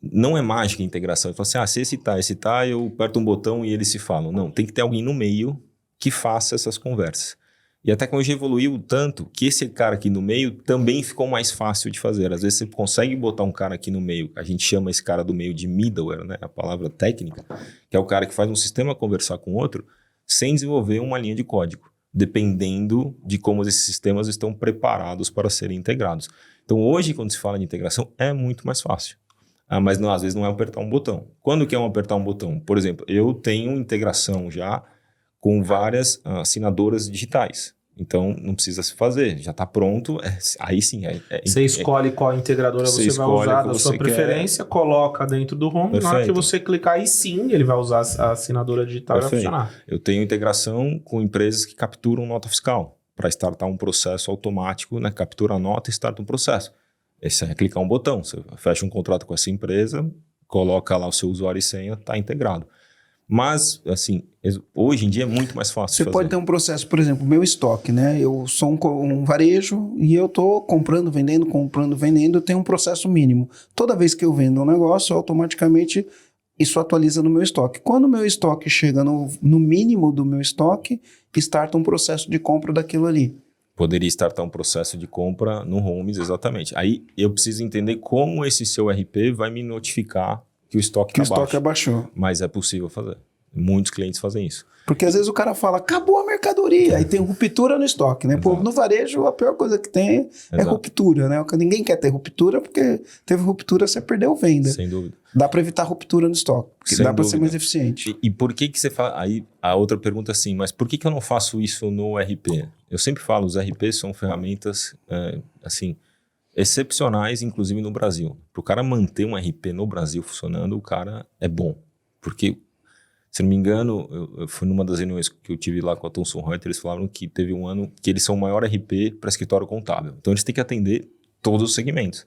Não é mágica a integração. Eu falo assim, se esse tá, eu aperto um botão e eles se falam. Não, tem que ter alguém no meio que faça essas conversas. E a tecnologia evoluiu tanto que esse cara aqui no meio também ficou mais fácil de fazer. Às vezes você consegue botar um cara aqui no meio, a gente chama esse cara do meio de middleware, né? A palavra técnica, que é o cara que faz um sistema conversar com outro sem desenvolver uma linha de código, dependendo de como esses sistemas estão preparados para serem integrados. Então hoje, quando se fala de integração, é muito mais fácil. Mas não, às vezes não é apertar um botão. Quando que é apertar um botão? Por exemplo, eu tenho integração já com várias assinadoras digitais. Então, não precisa se fazer, já está pronto. Aí sim. Você escolhe qual integradora você vai usar da sua preferência, coloca dentro do home. Na hora que você clicar, aí sim ele vai usar a assinadora digital e vai funcionar. Eu tenho integração com empresas que capturam nota fiscal para startar um processo automático, né? Captura a nota e starta um processo. Esse é clicar um botão, você fecha um contrato com essa empresa, coloca lá o seu usuário e senha, está integrado. Mas, assim, hoje em dia é muito mais fácil Você pode ter um processo, por exemplo, meu estoque, né? Eu sou um varejo e eu estou comprando, vendendo, eu tenho um processo mínimo. Toda vez que eu vendo um negócio, automaticamente isso atualiza no meu estoque. Quando o meu estoque chega no mínimo do meu estoque, starta um processo de compra daquilo ali. Poderia startar um processo de compra no Homes, exatamente. Aí eu preciso entender como esse seu RP vai me notificar que o estoque está baixo. Que o estoque abaixou. Mas é possível fazer. Muitos clientes fazem isso. Porque às vezes o cara fala, acabou a mercadoria, aí tem ruptura no estoque, né? Pô, no varejo, a pior coisa que tem é ruptura, né? Ninguém quer ter ruptura, porque teve ruptura, você perdeu venda. Sem dúvida. Dá para evitar ruptura no estoque, porque dá para ser mais eficiente. E por que você faz... Aí a outra pergunta é assim, mas por que eu não faço isso no RP? Eu sempre falo, os RPs são ferramentas, assim, excepcionais, inclusive no Brasil. Para o cara manter um RP no Brasil funcionando, o cara é bom. Porque, se não me engano, eu fui numa das reuniões que eu tive lá com a Thomson Reuters, eles falaram que teve um ano que eles são o maior RP para escritório contábil. Então, eles têm que atender todos os segmentos.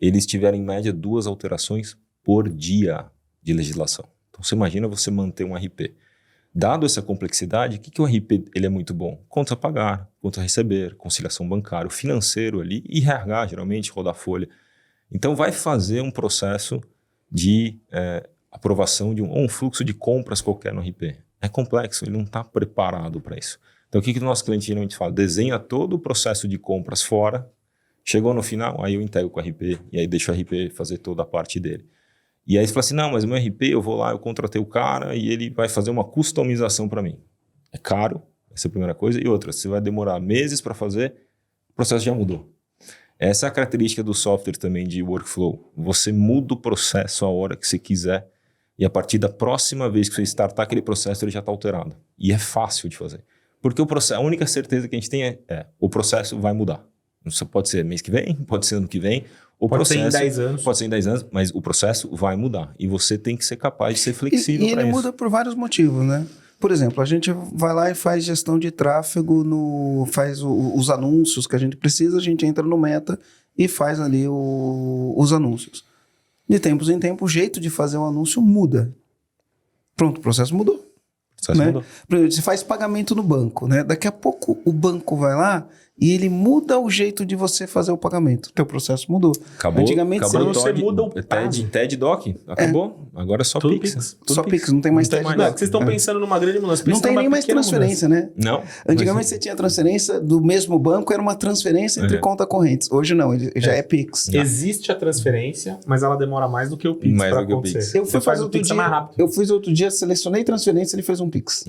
Eles tiveram, em média, 2 alterações por dia de legislação. Então, você imagina você manter um RP. Dado essa complexidade, o que o RP ele é muito bom? Contas a pagar, contas a receber, conciliação bancária, financeiro ali e RH, geralmente, rodar folha. Então, vai fazer um processo de aprovação de um fluxo de compras qualquer no RP. É complexo, ele não está preparado para isso. Então, o que o nosso cliente geralmente fala? Desenha todo o processo de compras fora, chegou no final, aí eu integro com o RP, e aí deixo o RP fazer toda a parte dele. E aí você fala assim, não, mas o meu RP, eu vou lá, eu contratei o cara e ele vai fazer uma customização para mim. É caro, essa é a primeira coisa. E outra, você vai demorar meses para fazer, o processo já mudou. Essa é a característica do software também de workflow. Você muda o processo a hora que você quiser e a partir da próxima vez que você startar aquele processo, ele já está alterado. E é fácil de fazer. Porque o processo, a única certeza que a gente tem é o processo vai mudar. Isso pode ser mês que vem, pode ser ano que vem. Pode ser em 10 anos. Pode ser em 10 anos, mas o processo vai mudar. E você tem que ser capaz de ser flexível para isso. E ele muda por vários motivos, né? Por exemplo, a gente vai lá e faz gestão de tráfego, faz os anúncios que a gente precisa, a gente entra no Meta e faz ali os anúncios. De tempos em tempos, o jeito de fazer o anúncio muda. Pronto, o processo mudou. Né? Por exemplo, você faz pagamento no banco, né? Daqui a pouco o banco vai lá e ele muda o jeito de você fazer o pagamento. O teu processo mudou. Acabou. Antigamente você muda o TED Doc, acabou. Agora é só Tudo Pix. Só Pix, não tem mais TED Doc. Vocês estão pensando numa grande mudança. Não tem nem mais transferência, né? Não. Antigamente você tinha transferência do mesmo banco, era uma transferência entre conta correntes. Hoje não, ele já é Pix. Existe a transferência, mas ela demora mais do que o Pix para acontecer. Eu fui fazer outro dia, mais rápido. Eu fiz outro dia, selecionei transferência, ele fez um Pix.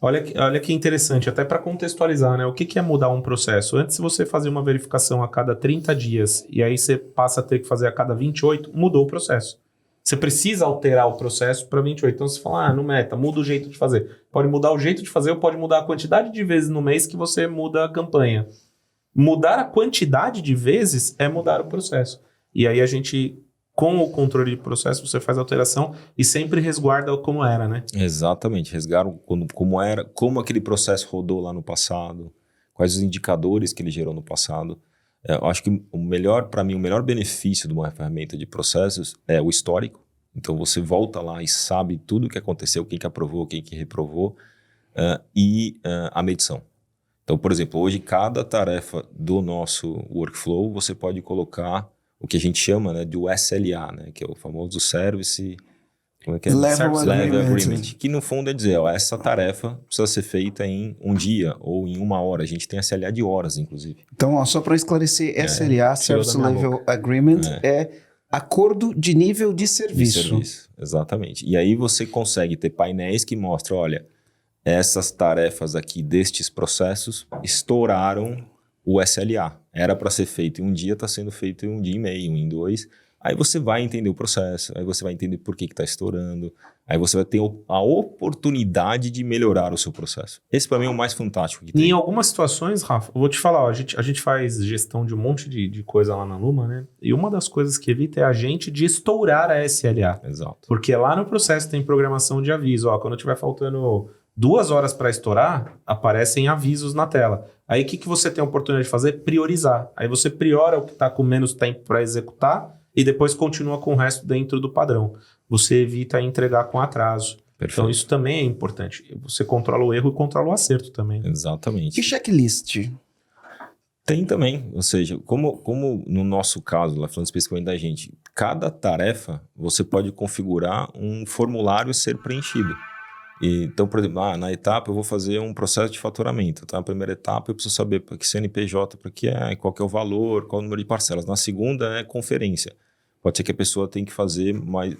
Olha que interessante, até para contextualizar, né? O que é mudar um processo? Antes você fazia uma verificação a cada 30 dias e aí você passa a ter que fazer a cada 28, mudou o processo. Você precisa alterar o processo para 28. Então você fala, no Meta, muda o jeito de fazer. Pode mudar o jeito de fazer ou pode mudar a quantidade de vezes no mês que você muda a campanha. Mudar a quantidade de vezes é mudar o processo. E aí a gente, com o controle de processo, você faz a alteração e sempre resguarda como era, né? Exatamente. Resguarda como era, como aquele processo rodou lá no passado, quais os indicadores que ele gerou no passado. Eu acho que para mim, o melhor benefício de uma ferramenta de processos é o histórico. Então você volta lá e sabe tudo o que aconteceu, quem que aprovou, quem que reprovou, e a medição. Então, por exemplo, hoje cada tarefa do nosso workflow você pode colocar o que a gente chama, né, do SLA, né, que é o famoso Service Level Agreement, que no fundo é dizer, essa tarefa precisa ser feita em um dia ou em 1 hora. A gente tem SLA de horas, inclusive. Então, só para esclarecer, SLA, Service Level Agreement, é acordo de nível de serviço. Exatamente. E aí você consegue ter painéis que mostram, olha, essas tarefas aqui destes processos estouraram o SLA. Era para ser feito em um dia, está sendo feito em 1 dia e meio, em 2. Aí você vai entender o processo, aí você vai entender por que está estourando, aí você vai ter a oportunidade de melhorar o seu processo. Esse para mim é o mais fantástico que tem. E em algumas situações, Rafa, eu vou te falar, a gente faz gestão de um monte de coisa lá na Luma, né? E uma das coisas que evita é a gente de estourar a SLA. Exato. Porque lá no processo tem programação de aviso. Quando tiver faltando 2 horas para estourar, aparecem avisos na tela. Aí o que você tem a oportunidade de fazer? Priorizar. Aí você priora o que está com menos tempo para executar e depois continua com o resto dentro do padrão. Você evita entregar com atraso. Perfeito. Então isso também é importante. Você controla o erro e controla o acerto também. Exatamente. E checklist? Tem também. Ou seja, como no nosso caso, lá falando especificamente da gente, cada tarefa você pode configurar um formulário ser preenchido. Então, por exemplo, na etapa eu vou fazer um processo de faturamento. Então, na primeira etapa eu preciso saber para que CNPJ, para que qual que é o valor, qual é o número de parcelas. Na segunda é conferência. Pode ser que a pessoa tenha que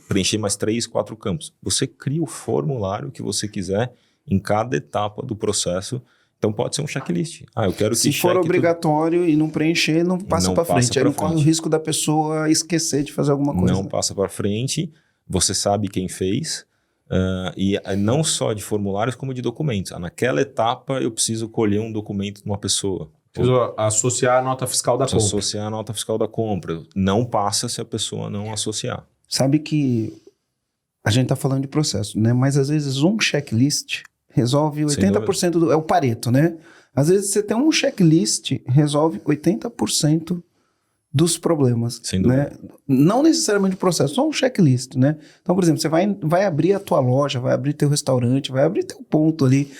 preencher mais 3, 4 campos. Você cria o formulário que você quiser em cada etapa do processo. Então pode ser um checklist. Eu quero que se for obrigatório e não preencher, não passa para frente. Aí não corre o risco da pessoa esquecer de fazer alguma coisa. Não passa para frente. Você sabe quem fez. E não só de formulários, como de documentos. Naquela etapa, eu preciso colher um documento de uma pessoa. Preciso associar a nota fiscal da compra. Associar a nota fiscal da compra. Não passa se a pessoa não associar. Sabe que a gente está falando de processo, né? Mas às vezes um checklist resolve 80% do... É o Pareto, né? Às vezes você tem um checklist, resolve 80% dos problemas, sem dúvida. Né? Não necessariamente o processo, só um checklist, né? Então, por exemplo, você vai abrir a tua loja, vai abrir teu restaurante, vai abrir teu ponto ali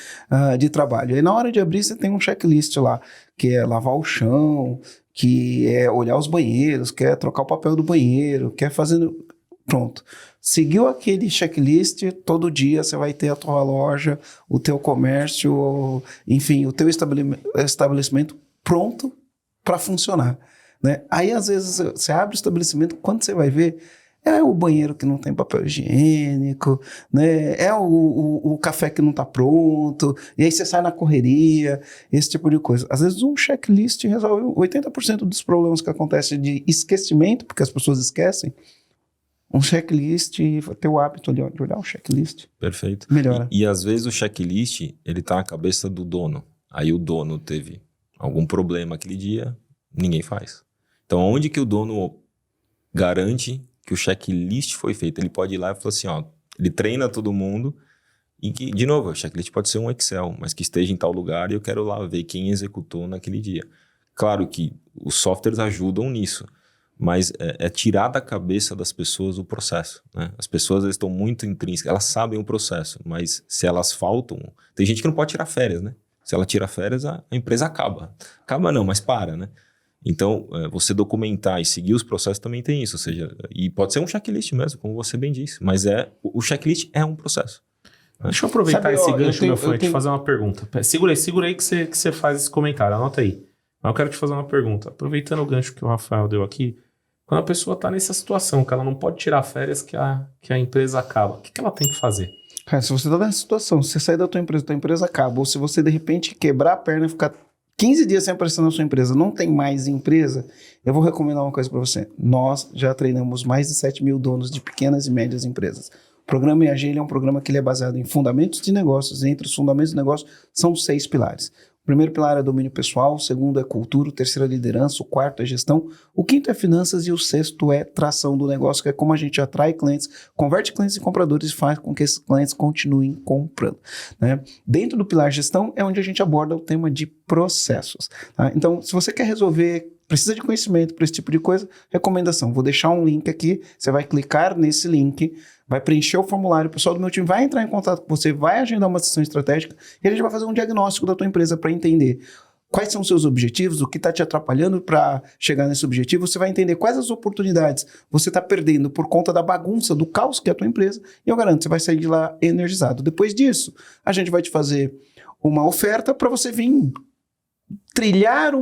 de trabalho. Aí na hora de abrir, você tem um checklist lá, que é lavar o chão, que é olhar os banheiros, que é trocar o papel do banheiro, que é fazendo... Pronto. Seguiu aquele checklist, todo dia você vai ter a tua loja, o teu comércio, enfim, o teu estabelecimento pronto para funcionar. Né? Aí, às vezes, você abre o estabelecimento, quando você vai ver, é o banheiro que não tem papel higiênico, né? É o café que não está pronto, e aí você sai na correria, esse tipo de coisa. Às vezes, um checklist resolve 80% dos problemas que acontecem de esquecimento, porque as pessoas esquecem. Um checklist, ter o hábito ali, de olhar o checklist. Perfeito. Melhora. E às vezes o checklist, ele tá na cabeça do dono. Aí o dono teve algum problema aquele dia, ninguém faz. Então, onde que o dono garante que o checklist foi feito? Ele pode ir lá e falar assim, ele treina todo mundo e que, de novo, o checklist pode ser um Excel, mas que esteja em tal lugar e eu quero lá ver quem executou naquele dia. Claro que os softwares ajudam nisso, mas é tirar da cabeça das pessoas o processo, né? As pessoas elas estão muito intrínsecas, elas sabem o processo, mas se elas faltam... Tem gente que não pode tirar férias, né? Se ela tira férias, a empresa acaba. Acaba não, mas para, né? Então, você documentar e seguir os processos também tem isso, ou seja, e pode ser um checklist mesmo, como você bem disse, mas o checklist é um processo. Deixa eu aproveitar esse gancho, meu fã, e te fazer uma pergunta. Segura aí que você faz esse comentário, anota aí. Mas eu quero te fazer uma pergunta. Aproveitando o gancho que o Rafael deu aqui, quando a pessoa está nessa situação, que ela não pode tirar férias, que a empresa acaba, o que ela tem que fazer? Cara, se você está nessa situação, se você sair da tua empresa acaba, ou se você de repente quebrar a perna e ficar 15 dias sem aparecer na sua empresa, não tem mais empresa, eu vou recomendar uma coisa para você. Nós já treinamos mais de 7 mil donos de pequenas e médias empresas. O programa EAG ele é um programa que ele é baseado em fundamentos de negócios. Entre os fundamentos de negócio são 6 pilares. O primeiro pilar é domínio pessoal, o segundo é cultura, o terceiro é liderança, o quarto é gestão, o quinto é finanças e o sexto é tração do negócio, que é como a gente atrai clientes, converte clientes em compradores e faz com que esses clientes continuem comprando, né? Dentro do pilar gestão é onde a gente aborda o tema de processos, tá? Então, se você quer resolver, precisa de conhecimento para esse tipo de coisa, recomendação, vou deixar um link aqui, você vai clicar nesse link, vai preencher o formulário, o pessoal do meu time vai entrar em contato com você, vai agendar uma sessão estratégica e a gente vai fazer um diagnóstico da tua empresa para entender quais são os seus objetivos, o que está te atrapalhando para chegar nesse objetivo. Você vai entender quais as oportunidades você está perdendo por conta da bagunça, do caos que é a tua empresa, e eu garanto, você vai sair de lá energizado. Depois disso, a gente vai te fazer uma oferta para você vir trilhar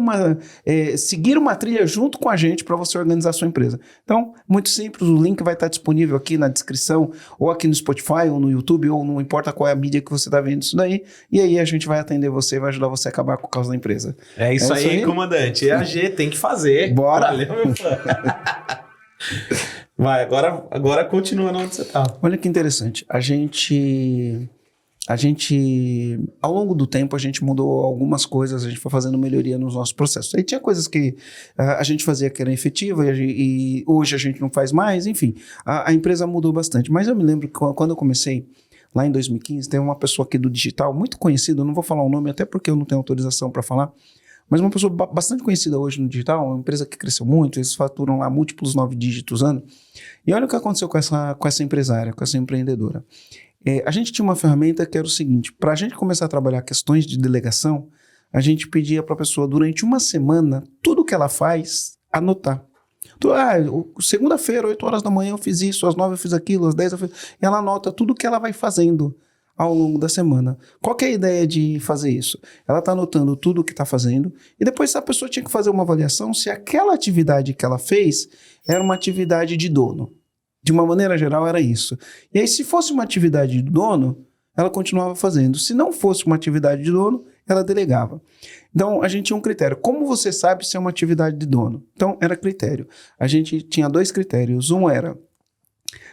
seguir uma trilha junto com a gente para você organizar a sua empresa. Então, muito simples, o link vai estar disponível aqui na descrição, ou aqui no Spotify, ou no YouTube, ou não importa qual é a mídia que você está vendo isso daí, e aí a gente vai atender você e vai ajudar você a acabar com o caos da empresa. É isso aí, comandante. EAG tem que fazer. Bora! Valeu, meu fã. Vai, agora continua onde você tá. Olha que interessante, a gente, ao longo do tempo, a gente mudou algumas coisas, a gente foi fazendo melhoria nos nossos processos. Aí tinha coisas que a gente fazia que era efetiva e hoje a gente não faz mais, enfim, a empresa mudou bastante. Mas eu me lembro que quando eu comecei, lá em 2015, tem uma pessoa aqui do digital, muito conhecida, eu não vou falar o nome até porque eu não tenho autorização para falar, mas uma pessoa bastante conhecida hoje no digital, uma empresa que cresceu muito, eles faturam lá múltiplos 9 dígitos ano. E olha o que aconteceu com essa empresária, com essa empreendedora. A gente tinha uma ferramenta que era o seguinte, para a gente começar a trabalhar questões de delegação, a gente pedia para a pessoa, durante uma semana, tudo que ela faz, anotar. Segunda-feira, 8 horas da manhã eu fiz isso, às 9 eu fiz aquilo, às 10 eu fiz... E ela anota tudo que ela vai fazendo ao longo da semana. Qual que é a ideia de fazer isso? Ela está anotando tudo o que está fazendo e depois a pessoa tinha que fazer uma avaliação se aquela atividade que ela fez era uma atividade de dono. De uma maneira geral, era isso. E aí, se fosse uma atividade de dono, ela continuava fazendo. Se não fosse uma atividade de dono, ela delegava. Então, a gente tinha um critério. Como você sabe se é uma atividade de dono? Então, era critério. A gente tinha 2 critérios. Um era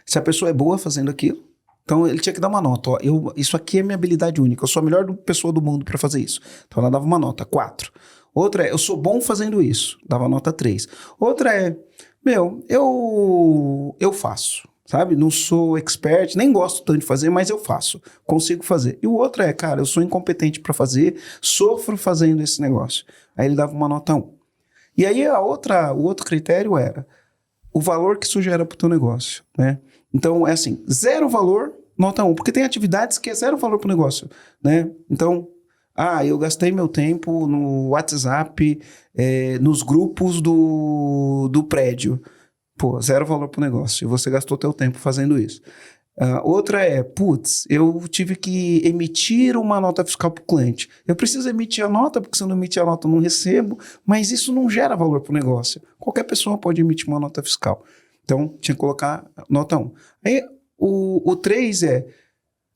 se a pessoa é boa fazendo aquilo. Então, ele tinha que dar uma nota. Ó, isso aqui é minha habilidade única. Eu sou a melhor pessoa do mundo para fazer isso. Então, ela dava uma nota, 4. Outra é, eu sou bom fazendo isso. Dava nota 3. Outra é, eu faço, sabe? Não sou expert, nem gosto tanto de fazer, mas eu faço, consigo fazer. E o outro é, cara, eu sou incompetente para fazer, sofro fazendo esse negócio. Aí ele dava uma nota 1. E aí o outro critério era o valor que isso gera para o teu negócio, né? Então é assim, 0 valor, nota 1, porque tem atividades que é 0 valor para o negócio, né? Então, eu gastei meu tempo no WhatsApp, nos grupos do prédio. Pô, 0 valor pro negócio. E você gastou teu tempo fazendo isso. Outra é, eu tive que emitir uma nota fiscal pro cliente. Eu preciso emitir a nota, porque se eu não emitir a nota eu não recebo, mas isso não gera valor pro negócio. Qualquer pessoa pode emitir uma nota fiscal. Então, tinha que colocar nota 1. Aí, o 3 é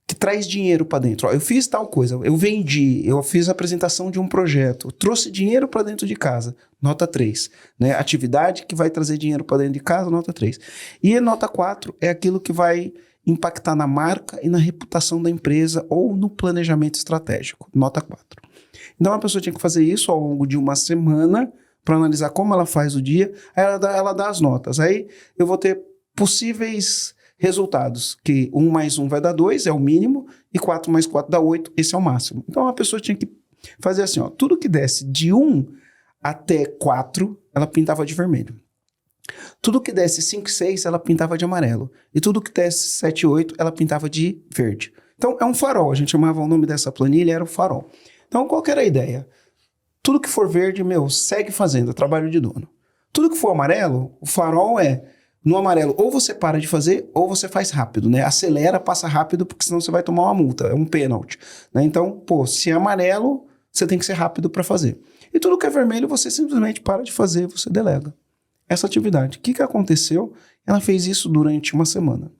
que traz dinheiro para dentro. Ó, eu fiz tal coisa, eu vendi, eu fiz a apresentação de um projeto, trouxe dinheiro para dentro de casa, nota 3. Né? Atividade que vai trazer dinheiro para dentro de casa, nota 3. E a nota 4 é aquilo que vai impactar na marca e na reputação da empresa ou no planejamento estratégico, nota 4. Então a pessoa tinha que fazer isso ao longo de uma semana para analisar como ela faz o dia, aí ela dá as notas. Aí eu vou ter possíveis resultados, que 1 mais 1 vai dar 2, é o mínimo, e 4 mais 4 dá 8, esse é o máximo. Então a pessoa tinha que fazer assim, ó, tudo que desse de 1 até 4, ela pintava de vermelho. Tudo que desse 5 e 6, ela pintava de amarelo. E tudo que desse 7 e 8, ela pintava de verde. Então, é um farol. A gente chamava o nome dessa planilha, era o farol. Então, qual que era a ideia? Tudo que for verde, segue fazendo, é trabalho de dono. Tudo que for amarelo, o farol no amarelo, ou você para de fazer, ou você faz rápido, né? Acelera, passa rápido, porque senão você vai tomar uma multa, é um pênalti, né? Então, se é amarelo, você tem que ser rápido para fazer. E tudo que é vermelho, você simplesmente para de fazer, você delega essa atividade. O que aconteceu? Ela fez isso durante uma semana.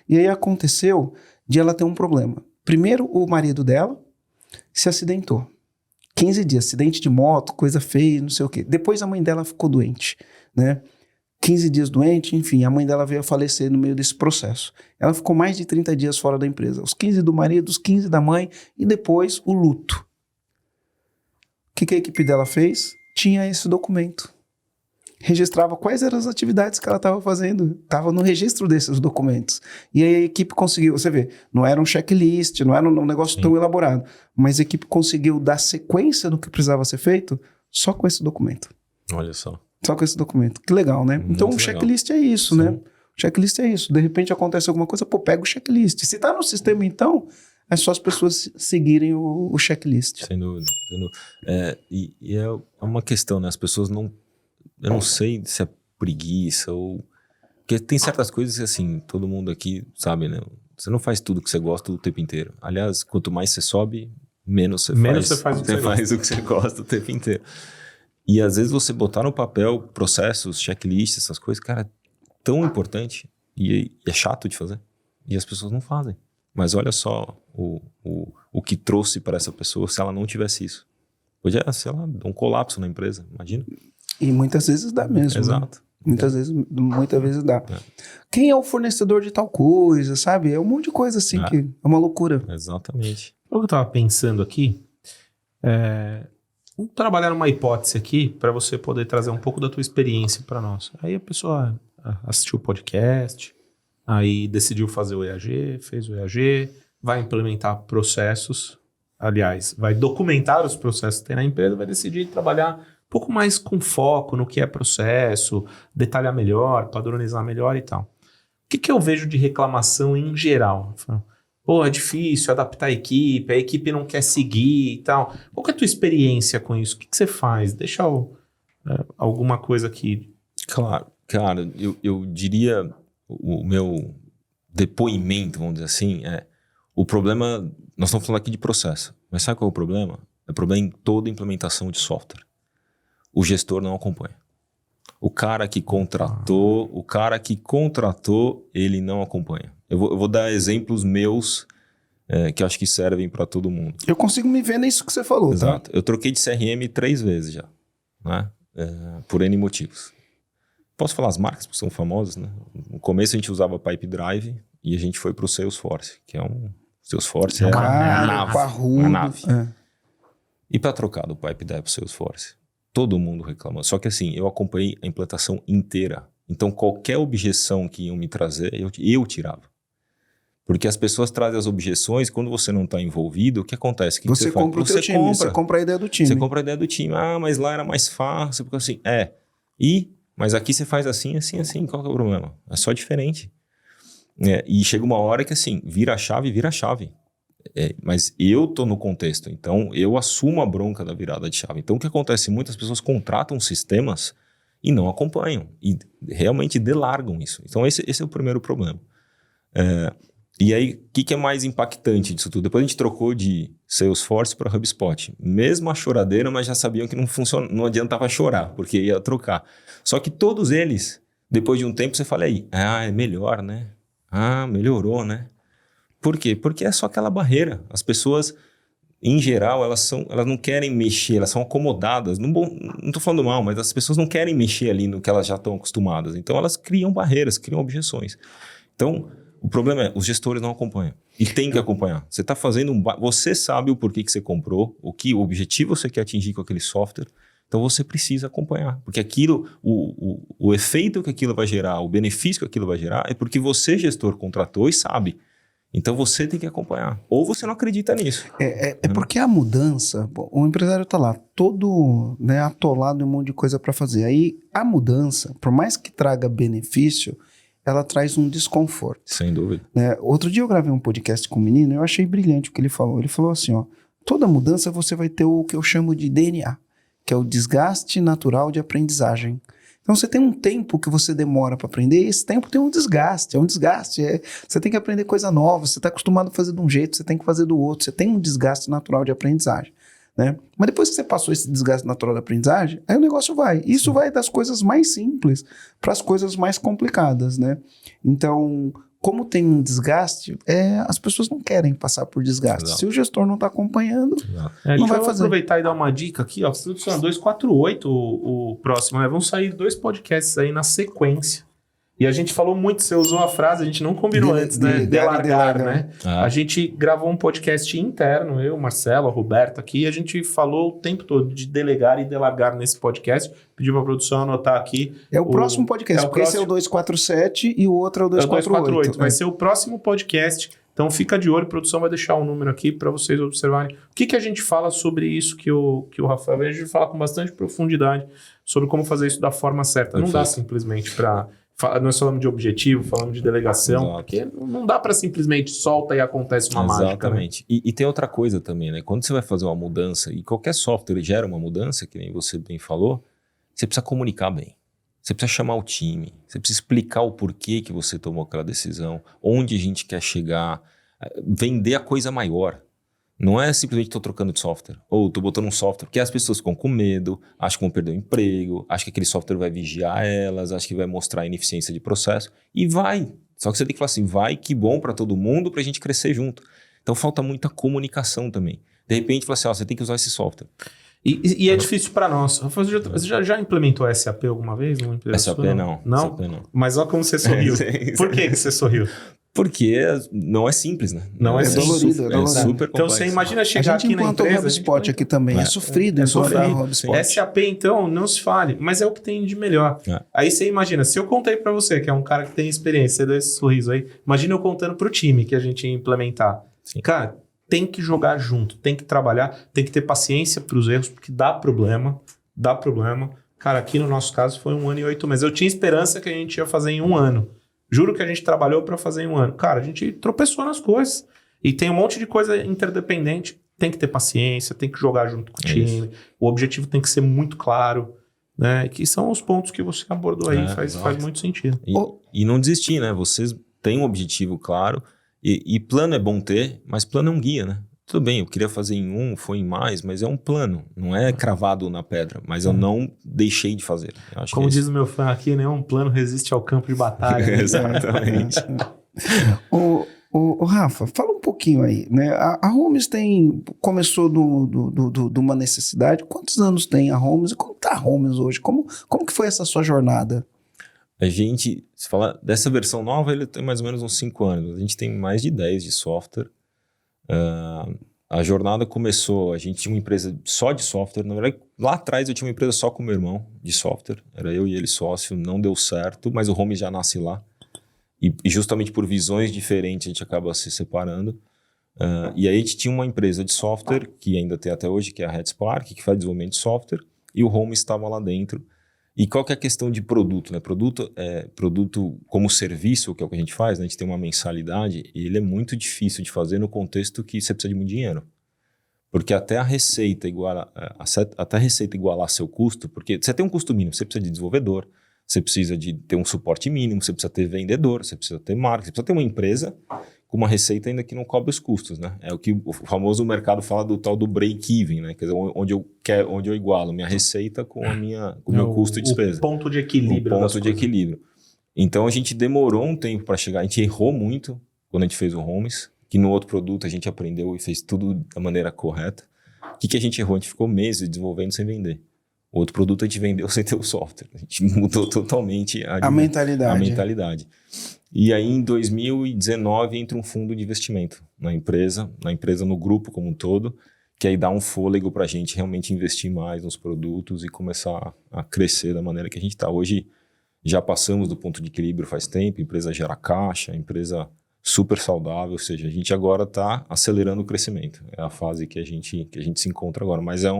E aí aconteceu de ela ter um problema. Primeiro, o marido dela se acidentou. 15 dias, acidente de moto, coisa feia, não sei o quê. Depois a mãe dela ficou doente, né? 15 dias doente, enfim, a mãe dela veio a falecer no meio desse processo. Ela ficou mais de 30 dias fora da empresa. Os 15 do marido, os 15 da mãe e depois o luto. O que a equipe dela fez? Tinha esse documento. Registrava quais eram as atividades que ela estava fazendo. Estava no registro desses documentos. E aí a equipe conseguiu, você vê, não era um checklist, não era um negócio tão elaborado, mas a equipe conseguiu dar sequência no que precisava ser feito só com esse documento. Olha só. Só com esse documento. Que legal, né? Então o checklist é isso, né? O checklist é isso. De repente acontece alguma coisa, pega o checklist. Se está no sistema, então, é só as pessoas seguirem o checklist. Sem dúvida. E é uma questão, né? As pessoas não... Eu não sei se é preguiça ou... Porque tem certas coisas que, assim, todo mundo aqui sabe, né? Você não faz tudo que você gosta o tempo inteiro. Aliás, quanto mais você sobe, menos você faz o que você gosta o tempo inteiro. E às vezes você botar no papel processos, checklists, essas coisas, cara, é tão importante e é chato de fazer. E as pessoas não fazem. Mas olha só o que trouxe para essa pessoa se ela não tivesse isso. Podia, sei lá, um colapso na empresa, imagina. E muitas vezes dá mesmo. Exato. Né? Muitas vezes dá. Quem é o fornecedor de tal coisa, sabe? É um monte de coisa assim que é uma loucura. Exatamente. O que eu estava pensando aqui, vamos trabalhar numa hipótese aqui para você poder trazer um pouco da tua experiência para nós. Aí a pessoa assistiu o podcast, aí decidiu fazer o EAG, fez o EAG, vai implementar processos, aliás, vai documentar os processos que tem na empresa, vai decidir trabalhar um pouco mais com foco no que é processo, detalhar melhor, padronizar melhor e tal. O que eu vejo de reclamação em geral? Pô, é difícil adaptar a equipe não quer seguir e tal. Qual que é a tua experiência com isso? O que você faz? Deixa alguma coisa aqui. Claro, cara, eu diria, o meu depoimento, vamos dizer assim, o problema, nós estamos falando aqui de processo, mas sabe qual é o problema? É o problema em toda implementação de software. O gestor não acompanha. O cara que contratou, ele não acompanha. Eu vou dar exemplos meus que eu acho que servem para todo mundo. Eu consigo me ver nisso que você falou. Exato. Tá? Eu troquei de CRM 3 vezes já, né? Por N motivos. Posso falar as marcas, porque são famosas, né? No começo a gente usava Pipedrive e a gente foi para o Salesforce, que é Salesforce a nave. E para trocar do Pipedrive para o Salesforce? Todo mundo reclamou. Só que assim, eu acompanhei a implantação inteira. Então, qualquer objeção que iam me trazer, eu tirava. Porque as pessoas trazem as objeções, quando você não está envolvido, o que acontece? Você compra o teu time, você compra a ideia do time. Você compra a ideia do time. Ah, mas lá era mais fácil, porque assim, mas aqui você faz assim, assim, qual que é o problema? É só diferente. E chega uma hora que assim, vira a chave. Mas eu tô no contexto, então eu assumo a bronca da virada de chave. Então o que acontece? Muitas pessoas contratam sistemas e não acompanham, e realmente delargam isso. Então esse é o primeiro problema. E aí, o que é mais impactante disso tudo? Depois a gente trocou de Salesforce para HubSpot. Mesmo a choradeira, mas já sabiam que não adiantava chorar, porque ia trocar. Só que todos eles, depois de um tempo, você fala aí, é melhor, né? Melhorou, né? Por quê? Porque é só aquela barreira. As pessoas, em geral, elas não querem mexer, elas são acomodadas. Não estou falando mal, mas as pessoas não querem mexer ali no que elas já estão acostumadas. Então, elas criam barreiras, criam objeções. Então, o problema é, os gestores não acompanham. E tem que acompanhar. Você está fazendo você sabe o porquê que você comprou, o objetivo você quer atingir com aquele software. Então, você precisa acompanhar. Porque aquilo, o efeito que aquilo vai gerar, o benefício que aquilo vai gerar, é porque você, gestor, contratou e sabe. Então você tem que acompanhar. Ou você não acredita nisso. Porque a mudança, o empresário está lá todo, né, atolado em um monte de coisa para fazer. Aí a mudança, por mais que traga benefício, ela traz um desconforto. Sem dúvida. Né? Outro dia eu gravei um podcast com um menino e eu achei brilhante o que ele falou. Ele falou assim, ó, toda mudança você vai ter o que eu chamo de DNA, que é o desgaste natural de aprendizagem. Então você tem um tempo que você demora para aprender e esse tempo tem um desgaste, você tem que aprender coisa nova, você está acostumado a fazer de um jeito, você tem que fazer do outro, você tem um desgaste natural de aprendizagem, né? Mas depois que você passou esse desgaste natural de aprendizagem, aí o negócio vai. Isso vai das coisas mais simples para as coisas mais complicadas, né? Então, como tem um desgaste, as pessoas não querem passar por desgaste. Exato. Se o gestor não está acompanhando, não vai fazer. Aproveitar e dar uma dica aqui, ó. Produção 248, o próximo, né? Vão sair 2 podcasts aí na sequência. E a gente falou muito, você usou a frase, a gente não combinou antes, né? Delargar, né? A gente gravou um podcast interno, eu, Marcelo, a Roberta aqui, e a gente falou o tempo todo de delegar e delargar nesse podcast. Pediu para a produção anotar aqui. É o próximo podcast, porque esse é o 247 e o outro é o 248. Vai ser o próximo podcast. Então fica de olho, a produção vai deixar um número aqui para vocês observarem. O que a gente fala sobre isso que o Rafael... A gente fala com bastante profundidade sobre como fazer isso da forma certa. Não dá simplesmente para... Nós falamos de objetivo, falamos de delegação, Exato. porque não dá para simplesmente solta e acontece uma mágica. Exatamente. Né? E tem outra coisa também, né? Quando você vai fazer uma mudança, e qualquer software gera uma mudança, que nem você bem falou, você precisa comunicar bem. Você precisa chamar o time, você precisa explicar o porquê que você tomou aquela decisão, onde a gente quer chegar, vender a coisa maior. Não é simplesmente estou trocando de software, ou estou botando um software, porque as pessoas ficam com medo, acham que vão perder o emprego, acham que aquele software vai vigiar elas, acham que vai mostrar a ineficiência de processo, e vai. Só que você tem que falar assim, vai, que bom para todo mundo, para a gente crescer junto. Então falta muita comunicação também. De repente, fala assim, você tem que usar esse software. E é difícil para nós. Você já implementou SAP alguma vez? SAP não. Não? SAP não. Mas olha como você sorriu. Por que você sorriu? Porque não é simples, né? Não é dolorido. É super complexo. Então você imagina chegar aqui na empresa... A gente implantou o HubSpot aqui também. É sofrido. SAP, então, não se fale. Mas é o que tem de melhor. Aí você imagina, se eu contei para você, que é um cara que tem experiência, você deu esse sorriso aí, imagina eu contando pro time que a gente ia implementar. Sim. Cara, tem que jogar junto, tem que trabalhar, tem que ter paciência pros erros, porque dá problema. Cara, aqui no nosso caso foi 1 ano e 8 meses. Eu tinha esperança que a gente ia fazer em 1 ano. Juro que a gente trabalhou para fazer em 1 ano. Cara, a gente tropeçou nas coisas. E tem um monte de coisa interdependente. Tem que ter paciência, tem que jogar junto com o time. O objetivo tem que ser muito claro. Né? Que são os pontos que você abordou aí. Faz muito sentido. E não desistir, né? Vocês têm um objetivo claro. E plano é bom ter, mas plano é um guia, né? Tudo bem, eu queria fazer em 1, foi em mais, mas é um plano. Não é cravado na pedra. Mas eu não deixei de fazer. Como diz o meu fã aqui, nenhum plano resiste ao campo de batalha. Exatamente. O Rafa, fala um pouquinho aí, né? A Homes começou de uma necessidade. Quantos anos tem a Homes e como está a Homes hoje? Como que foi essa sua jornada? A gente, se falar dessa versão nova, ele tem mais ou menos uns 5 anos. A gente tem mais de 10 de software. A jornada começou, a gente tinha uma empresa só de software. Na verdade, lá atrás eu tinha uma empresa só com meu irmão de software. Era eu e ele sócio, não deu certo, mas o Homes já nasce lá. E justamente por visões diferentes a gente acaba se separando. E aí a gente tinha uma empresa de software, que ainda tem até hoje, que é a RedSpark, que faz desenvolvimento de software, e o Homes estava lá dentro. E qual que é a questão de produto? Né? Produto como serviço, que é o que a gente faz, né? A gente tem uma mensalidade, e ele é muito difícil de fazer no contexto que você precisa de muito dinheiro. Porque até a receita igualar seu custo, porque você tem um custo mínimo, você precisa de desenvolvedor, você precisa de ter um suporte mínimo, você precisa ter vendedor, você precisa ter marketing, você precisa ter uma empresa com uma receita ainda que não cobre os custos, né? É o que o famoso mercado fala do tal do break-even, né? Quer dizer, onde eu igualo minha receita com o meu custo de despesa. O ponto de equilíbrio. O ponto de equilíbrio. Então a gente demorou um tempo para chegar, a gente errou muito quando a gente fez o Homes, que no outro produto a gente aprendeu e fez tudo da maneira correta. O que a gente errou? A gente ficou meses desenvolvendo sem vender. O outro produto a gente vendeu sem ter o software. A gente mudou totalmente a mentalidade. E aí, em 2019, entra um fundo de investimento na empresa, no grupo como um todo, que aí dá um fôlego para a gente realmente investir mais nos produtos e começar a crescer da maneira que a gente está. Hoje, já passamos do ponto de equilíbrio faz tempo, a empresa gera caixa, a empresa super saudável, ou seja, a gente agora está acelerando o crescimento. É a fase que a gente se encontra agora, mas é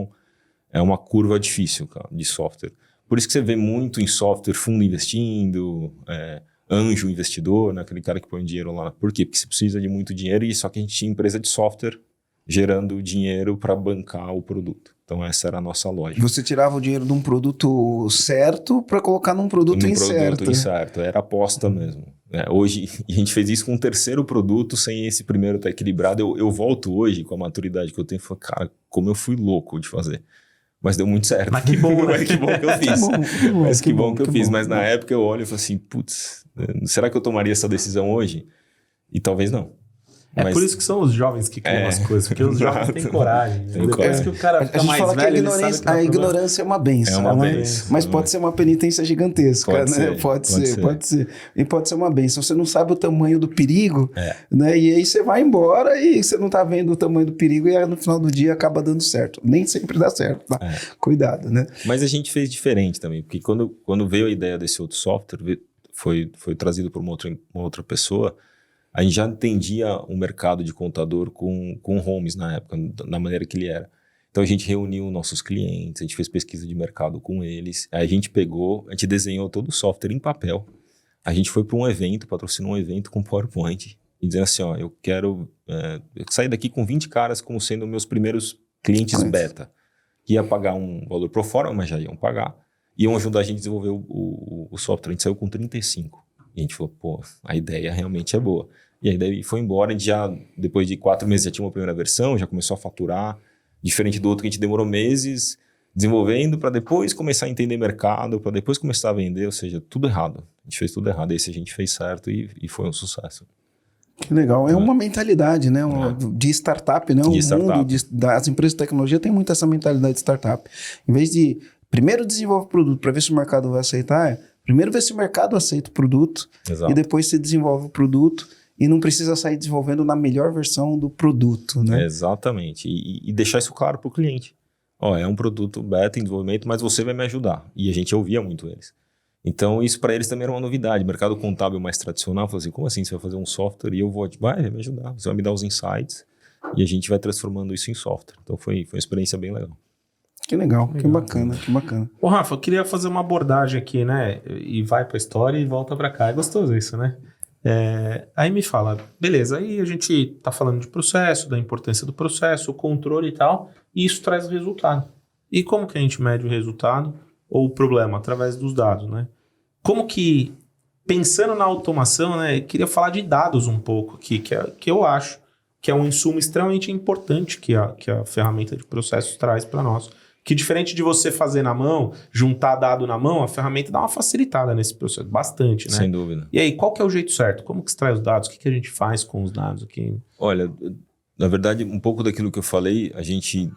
uma curva difícil, cara, de software. Por isso que você vê muito em software fundo investindo, anjo investidor, né, aquele cara que põe dinheiro lá. Por quê? Porque você precisa de muito dinheiro e só que a gente tinha empresa de software gerando dinheiro para bancar o produto. Então essa era a nossa lógica. Você tirava o dinheiro de um produto certo para colocar num produto incerto. Produto incerto, era aposta mesmo. Hoje, a gente fez isso com um terceiro produto, sem esse primeiro estar equilibrado. Eu volto hoje, com a maturidade que eu tenho, e falo, cara, como eu fui louco de fazer. Mas deu muito certo. Mas que bom, né? Mas que bom que eu fiz. Que bom que eu fiz. Mas na época eu olho e falo assim, putz, será que eu tomaria essa decisão hoje? E talvez não. Mas por isso que são os jovens que criam as coisas, porque os jovens têm coragem. Depois que o cara fica mais velho, a ignorância é uma benção. É uma benção. Mas pode ser uma penitência gigantesca, pode né? Ser, pode ser. E pode ser uma benção. Você não sabe o tamanho do perigo, né? E aí você vai embora e você não tá vendo o tamanho do perigo e aí no final do dia acaba dando certo. Nem sempre dá certo, tá? Cuidado, né? Mas a gente fez diferente também, porque quando veio a ideia desse outro software, foi trazido por uma outra pessoa. A gente já entendia o mercado de contador com homes na época, na maneira que ele era. Então a gente reuniu nossos clientes, a gente fez pesquisa de mercado com eles, aí a gente desenhou todo o software em papel. A gente foi para um evento, patrocinou um evento com PowerPoint, e dizendo assim, ó, eu quero sair daqui com 20 caras como sendo meus primeiros clientes beta, que ia pagar um valor pro forma, mas já iam pagar, iam ajudar a gente a desenvolver o software. A gente saiu com 35. E a gente falou, pô, a ideia realmente é boa. E aí daí foi embora, a gente já, depois de 4 meses, já tinha uma primeira versão, já começou a faturar, diferente do outro que a gente demorou meses desenvolvendo para depois começar a entender mercado, para depois começar a vender, ou seja, tudo errado. A gente fez tudo errado, esse a gente fez certo e foi um sucesso. Que legal. É uma mentalidade, né? De startup, né? De startup. As empresas de tecnologia têm muito essa mentalidade de startup. Em vez de primeiro desenvolver o produto para ver se o mercado vai aceitar, primeiro ver se o mercado aceita o produto. Exato. E depois você desenvolve o produto e não precisa sair desenvolvendo na melhor versão do produto, né? Exatamente. E deixar isso claro para o cliente. Ó, é um produto beta em desenvolvimento, mas você vai me ajudar. E a gente ouvia muito eles. Então, isso para eles também era uma novidade. O mercado contábil mais tradicional falou assim, como assim? Você vai fazer um software e eu vou me ajudar. Você vai me dar os insights e a gente vai transformando isso em software. Então, foi uma experiência bem legal. Que legal, que bacana, que bacana. Ô, Rafa, eu queria fazer uma abordagem aqui, né? E vai pra história e volta pra cá. É gostoso isso, né? Aí me fala, beleza, aí a gente tá falando de processo, da importância do processo, o controle e tal, e isso traz resultado. E como que a gente mede o resultado ou o problema? Através dos dados, né? Como que, pensando na automação, né? Eu queria falar de dados um pouco aqui, que eu acho que é um insumo extremamente importante que a ferramenta de processos traz para nós. Que diferente de você fazer na mão, juntar dado na mão, a ferramenta dá uma facilitada nesse processo, bastante, né? Sem dúvida. E aí, qual que é o jeito certo? Como que extrai os dados? O que a gente faz com os dados aqui? Olha, na verdade, um pouco daquilo que eu falei, a gente...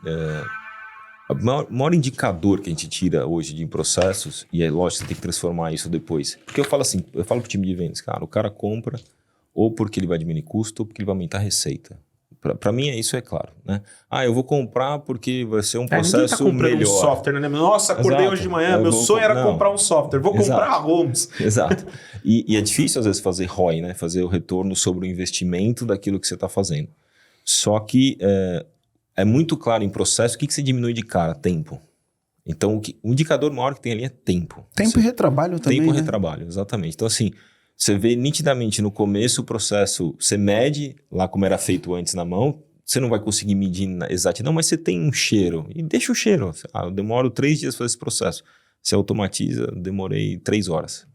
o maior indicador que a gente tira hoje de processos, e é lógico, você tem que transformar isso depois. Porque eu falo assim, eu falo pro time de vendas, cara, o cara compra ou porque ele vai diminuir custo ou porque ele vai aumentar a receita. Para mim, isso é claro, né? Eu vou comprar porque vai ser um processo melhor. Um software, né? Nossa, acordei hoje de manhã, meu sonho era comprar um software. Vou comprar a Homes. Exato. E é difícil, às vezes, fazer ROI, né? Fazer o retorno sobre o investimento daquilo que você está fazendo. Só que é muito claro em processo o que você diminui de cara? Tempo. Então, o indicador maior que tem ali é tempo. Tempo e retrabalho também, Tempo e né? retrabalho, exatamente. Então, assim... Você vê nitidamente no começo o processo, você mede lá como era feito antes na mão, você não vai conseguir medir exatamente, mas você tem um cheiro, e deixa o cheiro. Eu demoro 3 dias para fazer esse processo. Você automatiza, demorei 3 horas.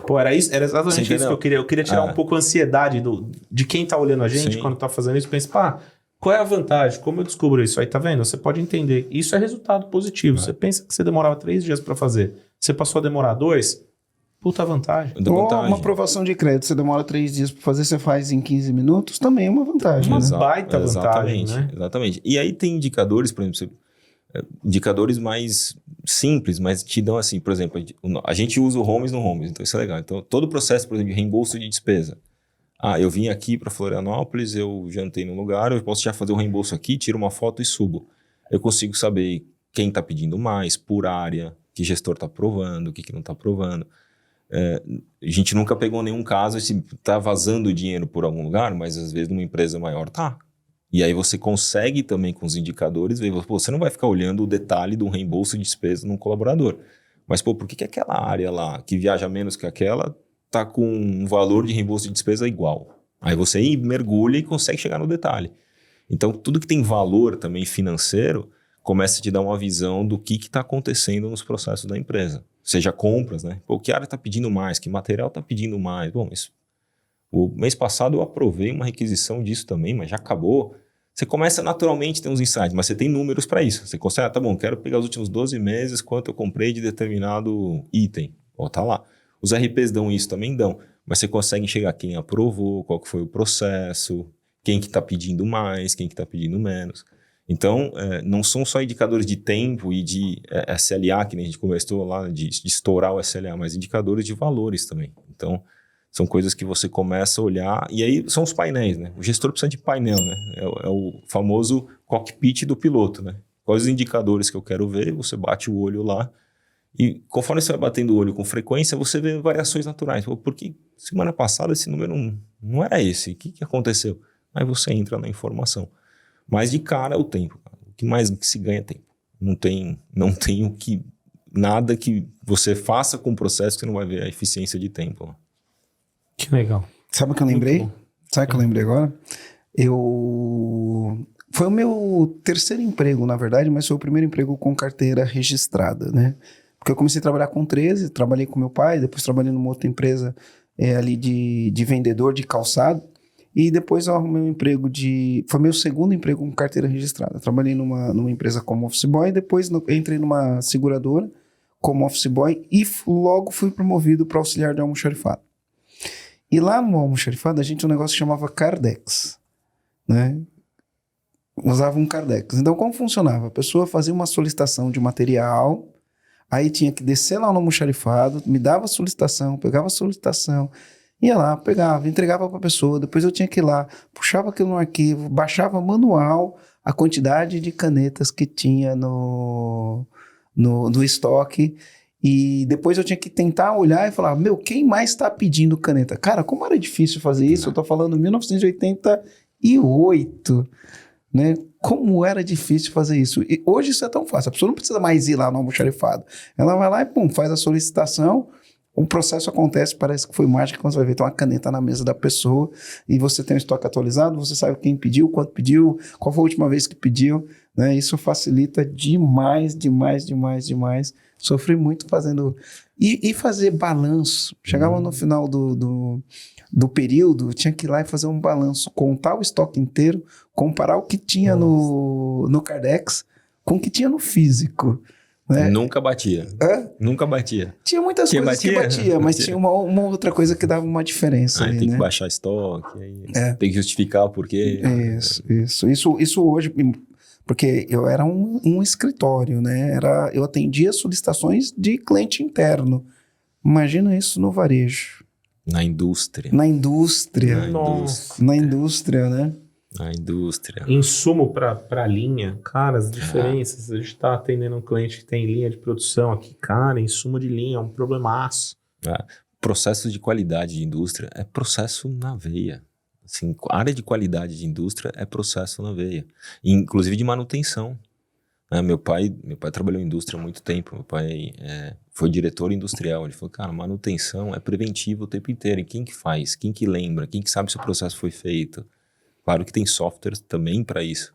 Pô, era exatamente isso que eu queria. Eu queria tirar um pouco a ansiedade de quem tá olhando a gente. Sim. Quando tá fazendo isso, pensa, qual é a vantagem? Como eu descubro isso? Aí tá vendo? Você pode entender. Isso é resultado positivo. Você pensa que você demorava 3 dias para fazer. Você passou a demorar 2, puta vantagem. Ou uma aprovação de crédito, você demora 3 dias para fazer, você faz em 15 minutos, também é uma vantagem. Uma baita vantagem, né? Exatamente. E aí tem indicadores, por exemplo, indicadores mais simples, mas te dão assim, por exemplo, a gente usa o Homes no Homes, então isso é legal. Então todo o processo, por exemplo, de reembolso de despesa. Eu vim aqui para Florianópolis, eu jantei num lugar, eu posso já fazer o reembolso aqui, tiro uma foto e subo. Eu consigo saber quem está pedindo mais, por área, que gestor está aprovando, o que não está aprovando. A gente nunca pegou nenhum caso se tá vazando dinheiro por algum lugar, mas às vezes numa empresa maior tá. E aí você consegue também com os indicadores ver, pô, você não vai ficar olhando o detalhe do reembolso de despesa num colaborador. Mas, pô, por que aquela área lá que viaja menos que aquela tá com um valor de reembolso de despesa igual? Aí você mergulha e consegue chegar no detalhe. Então, tudo que tem valor também financeiro começa a te dar uma visão do que está acontecendo nos processos da empresa. Seja compras, né? Pô, que área está pedindo mais? Que material está pedindo mais? Bom, o mês passado eu aprovei uma requisição disso também, mas já acabou. Você começa naturalmente a ter uns insights, mas você tem números para isso. Você consegue, tá bom, quero pegar os últimos 12 meses, quanto eu comprei de determinado item. Ó, tá lá. Os RPs dão isso, também dão. Mas você consegue enxergar quem aprovou, qual que foi o processo, quem que está pedindo mais, quem que está pedindo menos. Então, não são só indicadores de tempo e de SLA, que nem a gente conversou lá, de estourar o SLA, mas indicadores de valores também. Então, são coisas que você começa a olhar, e aí são os painéis, né? O gestor precisa de painel, né? É o famoso cockpit do piloto, né? Quais os indicadores que eu quero ver, você bate o olho lá, e conforme você vai batendo o olho com frequência, você vê variações naturais. Porque semana passada esse número não era esse, o que aconteceu? Aí você entra na informação. Mas de cara é o tempo. O que mais que se ganha é tempo. Não tem nada que você faça com o processo que você não vai ver a eficiência de tempo. Que legal. Sabe o que eu lembrei? Sabe o que eu lembrei agora? Foi o meu terceiro emprego, na verdade, mas foi o primeiro emprego com carteira registrada, né? Porque eu comecei a trabalhar com 13, trabalhei com meu pai, depois trabalhei numa outra empresa ali de vendedor de calçado. E depois eu arrumei um emprego foi meu segundo emprego com carteira registrada. Trabalhei numa empresa como office boy, depois entrei numa seguradora como office boy e logo fui promovido para auxiliar de almoxarifado. E lá no almoxarifado a gente tinha um negócio que chamava Cardex, né? Usava um Cardex. Então como funcionava? A pessoa fazia uma solicitação de material, aí tinha que descer lá no almoxarifado, me dava a solicitação, pegava a solicitação, ia lá, pegava, entregava para a pessoa, depois eu tinha que ir lá, puxava aquilo no arquivo, baixava manual a quantidade de canetas que tinha no estoque, e depois eu tinha que tentar olhar e falar, quem mais está pedindo caneta? Cara, como era difícil fazer isso? Eu tô falando 1988, né? Como era difícil fazer isso. E hoje isso é tão fácil, a pessoa não precisa mais ir lá no almoxarifado. Ela vai lá e faz a solicitação, o processo acontece, parece que foi mágica, quando você vai ver, tem uma caneta na mesa da pessoa e você tem um estoque atualizado, você sabe quem pediu, quanto pediu, qual foi a última vez que pediu, né? Isso facilita demais, demais, demais, demais. Sofri muito fazendo... E fazer balanço. Chegava no final do período, tinha que ir lá e fazer um balanço, contar o estoque inteiro, comparar o que tinha no Cardex com o que tinha no físico. Né? Nunca batia. Nunca batia. Tinha muitas coisas que batia, mas tinha uma outra coisa que dava uma diferença. Aí ali, tem né? que baixar estoque, tem que justificar o porquê. Isso hoje, porque eu era um escritório, né? Eu atendia solicitações de cliente interno. Imagina isso no varejo. Na indústria. Na indústria. Nossa. Na indústria, né? Na indústria. Insumo para linha, cara, as diferenças. A gente está atendendo um cliente que tem linha de produção aqui, cara, insumo de linha é um problemaço. Processo de qualidade de indústria é processo na veia. Assim, a área de qualidade de indústria é processo na veia. Inclusive de manutenção. Meu pai trabalhou em indústria há muito tempo. Meu pai foi diretor industrial. Ele falou, cara, manutenção é preventiva o tempo inteiro. E quem que faz? Quem que lembra? Quem que sabe se o processo foi feito? Claro que tem softwares também para isso,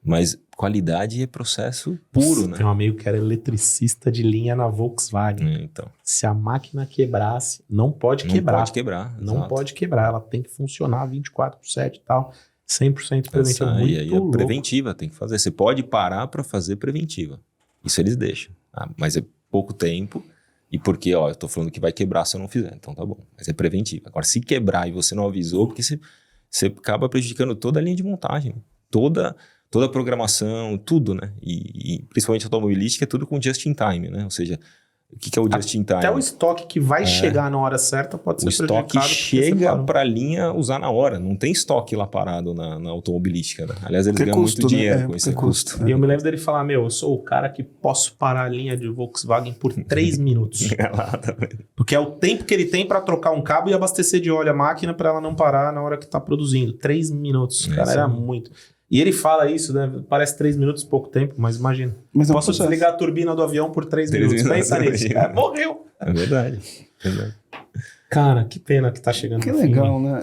mas qualidade é processo puro, né? Tem um amigo que era eletricista de linha na Volkswagen. Então. Se a máquina quebrasse, não pode quebrar. Não pode quebrar. Não exato. pode quebrar, ela tem que funcionar 24/7 e tal, 100% preventiva. E aí é preventiva, tem que fazer. Você pode parar para fazer preventiva. Isso eles deixam. Mas é pouco tempo. E porque, eu tô falando que vai quebrar se eu não fizer. Então tá bom. Mas é preventiva. Agora, se quebrar e você não avisou, porque você acaba prejudicando toda a linha de montagem, toda a programação, tudo, né? E principalmente automobilística é tudo com just in time, né? Ou seja, O que é o just in time? Até o estoque que vai chegar na hora certa pode ser prejudicado. O estoque chega para a linha usar na hora. Não tem estoque lá parado na automobilística. Né? Aliás, eles ganham muito dinheiro com esse custo. E eu me lembro dele falar, eu sou o cara que posso parar a linha de Volkswagen por 3 minutos. Porque é o tempo que ele tem para trocar um cabo e abastecer de óleo a máquina para ela não parar na hora que está produzindo. 3 minutos. Cara, era muito. E ele fala isso, né? Parece 3 minutos, pouco tempo, mas imagina. Mas posso desligar a turbina do avião por 3 minutos. Pensa nisso. Morreu. É verdade. Cara, que pena que tá chegando no fim. Que legal, né?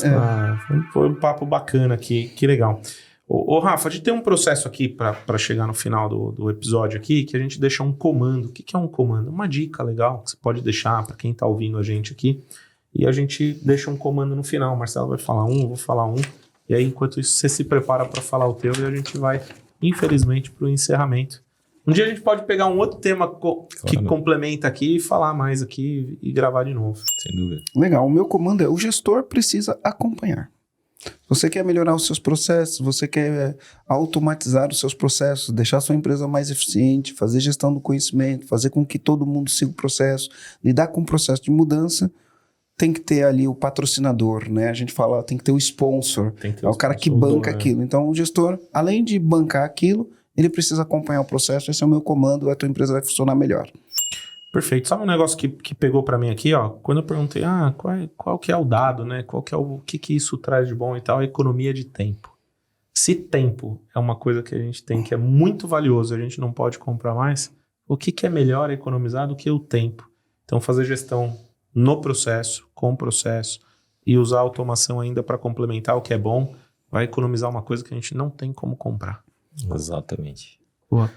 Foi um papo bacana aqui. Que legal. Ô Rafa, a gente tem um processo aqui para chegar no final do episódio aqui, que a gente deixa um comando. O que é um comando? Uma dica legal que você pode deixar para quem tá ouvindo a gente aqui. E a gente deixa um comando no final. O Marcelo vai falar um, eu vou falar um. E aí, enquanto isso, você se prepara para falar o teu e a gente vai, infelizmente, para o encerramento. Um dia a gente pode pegar um outro tema que complementa aqui e falar mais aqui e gravar de novo. Sem dúvida. Legal. O meu comando é: o gestor precisa acompanhar. Você quer melhorar os seus processos, você quer automatizar os seus processos, deixar a sua empresa mais eficiente, fazer gestão do conhecimento, fazer com que todo mundo siga o processo, lidar com o processo de mudança. Tem que ter ali o patrocinador, né? A gente fala, tem que ter o sponsor. É o cara que banca aquilo. Então, o gestor, além de bancar aquilo, ele precisa acompanhar o processo. Esse é o meu comando, a tua empresa vai funcionar melhor. Perfeito. Sabe um negócio que pegou para mim aqui, ó? Quando eu perguntei, qual que é o dado, né? Qual que é o que isso traz de bom e tal? A economia de tempo. Se tempo é uma coisa que a gente tem que é muito valioso, a gente não pode comprar mais, o que é melhor economizar do que o tempo? Então, fazer gestão no processo, com o processo, e usar a automação ainda para complementar o que é bom, vai economizar uma coisa que a gente não tem como comprar. Exatamente. Boa.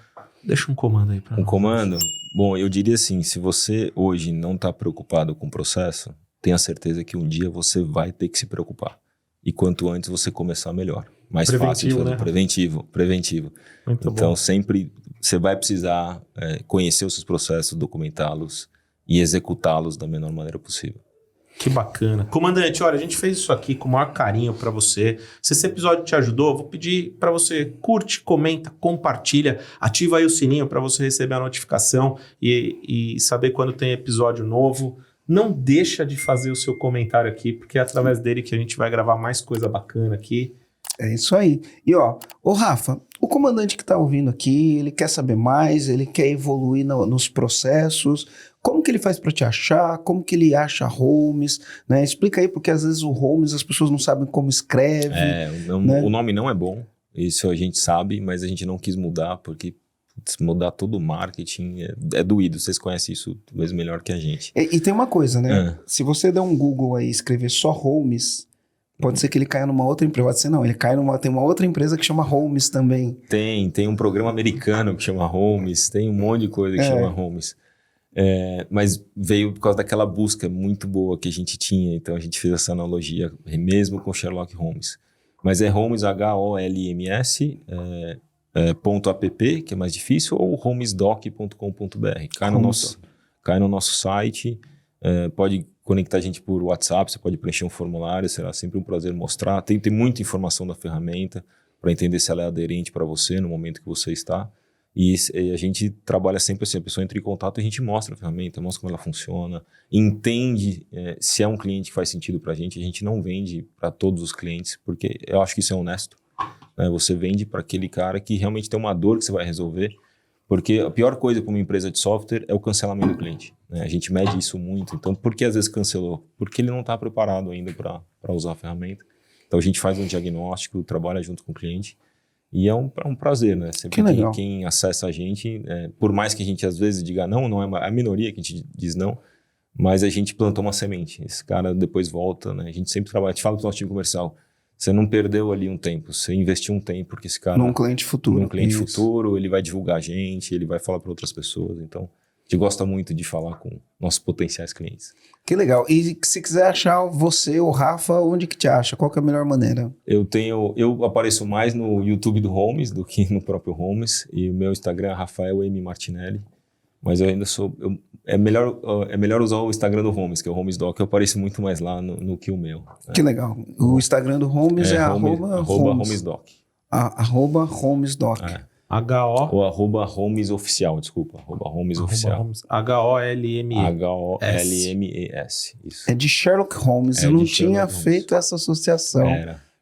Deixa um comando aí para nós. Um comando? Bom, eu diria assim, se você hoje não está preocupado com o processo, tenha certeza que um dia você vai ter que se preocupar. E quanto antes você começar, melhor. Mais fácil de fazer. Né? Preventivo. Muito então, bom. Sempre você vai precisar conhecer os seus processos, documentá-los e executá-los da menor maneira possível. Que bacana. Comandante, olha, a gente fez isso aqui com o maior carinho para você. Se esse episódio te ajudou, vou pedir para você curte, comenta, compartilha, ativa aí o sininho para você receber a notificação e saber quando tem episódio novo. Não deixa de fazer o seu comentário aqui, porque é através dele que a gente vai gravar mais coisa bacana aqui. É isso aí. E ô Rafa, o comandante que está ouvindo aqui, ele quer saber mais, ele quer evoluir nos processos. Como que ele faz para te achar? Como que ele acha Homes? Né? Explica aí, porque às vezes o Homes as pessoas não sabem como escreve. Né? O nome não é bom, isso a gente sabe, mas a gente não quis mudar, porque mudar todo o marketing é doído. Vocês conhecem isso talvez melhor que a gente. E tem uma coisa, né? Se você der um Google aí e escrever só Homes, pode ser que ele caia numa outra empresa. Pode ser não, ele cai tem uma outra empresa que chama Homes também. Tem um programa americano que chama Homes, tem um monte de coisa que chama Homes. Mas veio por causa daquela busca muito boa que a gente tinha, então a gente fez essa analogia mesmo com Sherlock Holmes. Mas é Homes, HOLMS, .app, que é mais difícil, ou homesdoc.com.br. Cai no nosso site, pode conectar a gente por WhatsApp, você pode preencher um formulário, será sempre um prazer mostrar. Tem muita informação da ferramenta para entender se ela é aderente para você no momento que você está. E a gente trabalha sempre assim, a pessoa entra em contato e a gente mostra a ferramenta, mostra como ela funciona, entende se é um cliente que faz sentido para a gente não vende para todos os clientes, porque eu acho que isso é honesto. Né? Você vende para aquele cara que realmente tem uma dor que você vai resolver, porque a pior coisa para uma empresa de software é o cancelamento do cliente. Né? A gente mede isso muito, então por que às vezes cancelou? Porque ele não está preparado ainda para usar a ferramenta. Então a gente faz um diagnóstico, trabalha junto com o cliente, e é um prazer, né? Sempre quem acessa a gente, por mais que a gente às vezes diga não é a minoria que a gente diz não, mas a gente plantou uma semente. Esse cara depois volta, né? A gente sempre trabalha, a gente fala para o nosso time comercial, você não perdeu ali um tempo, você investiu um tempo, porque esse cara... Num cliente futuro. Num cliente futuro, ele vai divulgar a gente, ele vai falar para outras pessoas, então... A gente gosta muito de falar com nossos potenciais clientes. Que legal. E se quiser achar você ou Rafa, onde que te acha? Qual que é a melhor maneira? Eu apareço mais no YouTube do Homes do que no próprio Homes. E o meu Instagram é Rafael M. Martinelli. Mas eu ainda sou... É melhor usar o Instagram do Homes, que é o Homes Doc. Eu apareço muito mais lá no que o meu. Né? Que legal. O Instagram do Homes é @HomesDoc. @HomesDoc. H-O... Ou @Holmes Oficial, desculpa. @Holmes Oficial. H-O-L-M-E. H-O-L-M-E-S. Isso. É de Sherlock Holmes. É Eu não de tinha Sherlock Holmes. feito essa associação.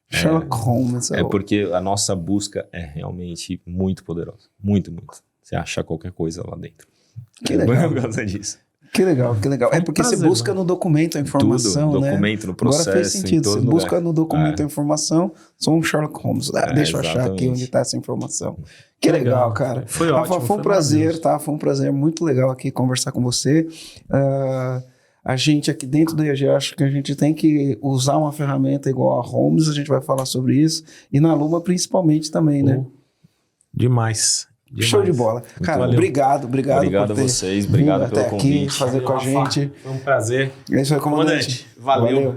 Sherlock Holmes. É porque a nossa busca é realmente muito poderosa. Muito, muito. Você acha qualquer coisa lá dentro. Que legal. Por causa disso. Que legal, que legal. É porque prazer, você busca mano. no documento a informação, Tudo, né? documento, no processo, Agora fez sentido. em todo Você busca lugar. no documento a informação, sou um Sherlock Holmes. Deixa eu achar aqui exatamente. onde está essa informação. Que legal, cara. Foi Rafa, ótimo. foi um prazer, tá? Foi um prazer muito legal aqui conversar com você. A gente aqui dentro do IAG, acho que a gente tem que usar uma ferramenta igual a Holmes, a gente vai falar sobre isso. E na Luma principalmente também, né? Demais. Show de bola. Cara, valeu. obrigado Obrigado por ter a vocês, obrigado vindo pelo até aqui convite. fazer com a Rafa. gente. Foi um prazer. É isso aí, comandante. Valeu.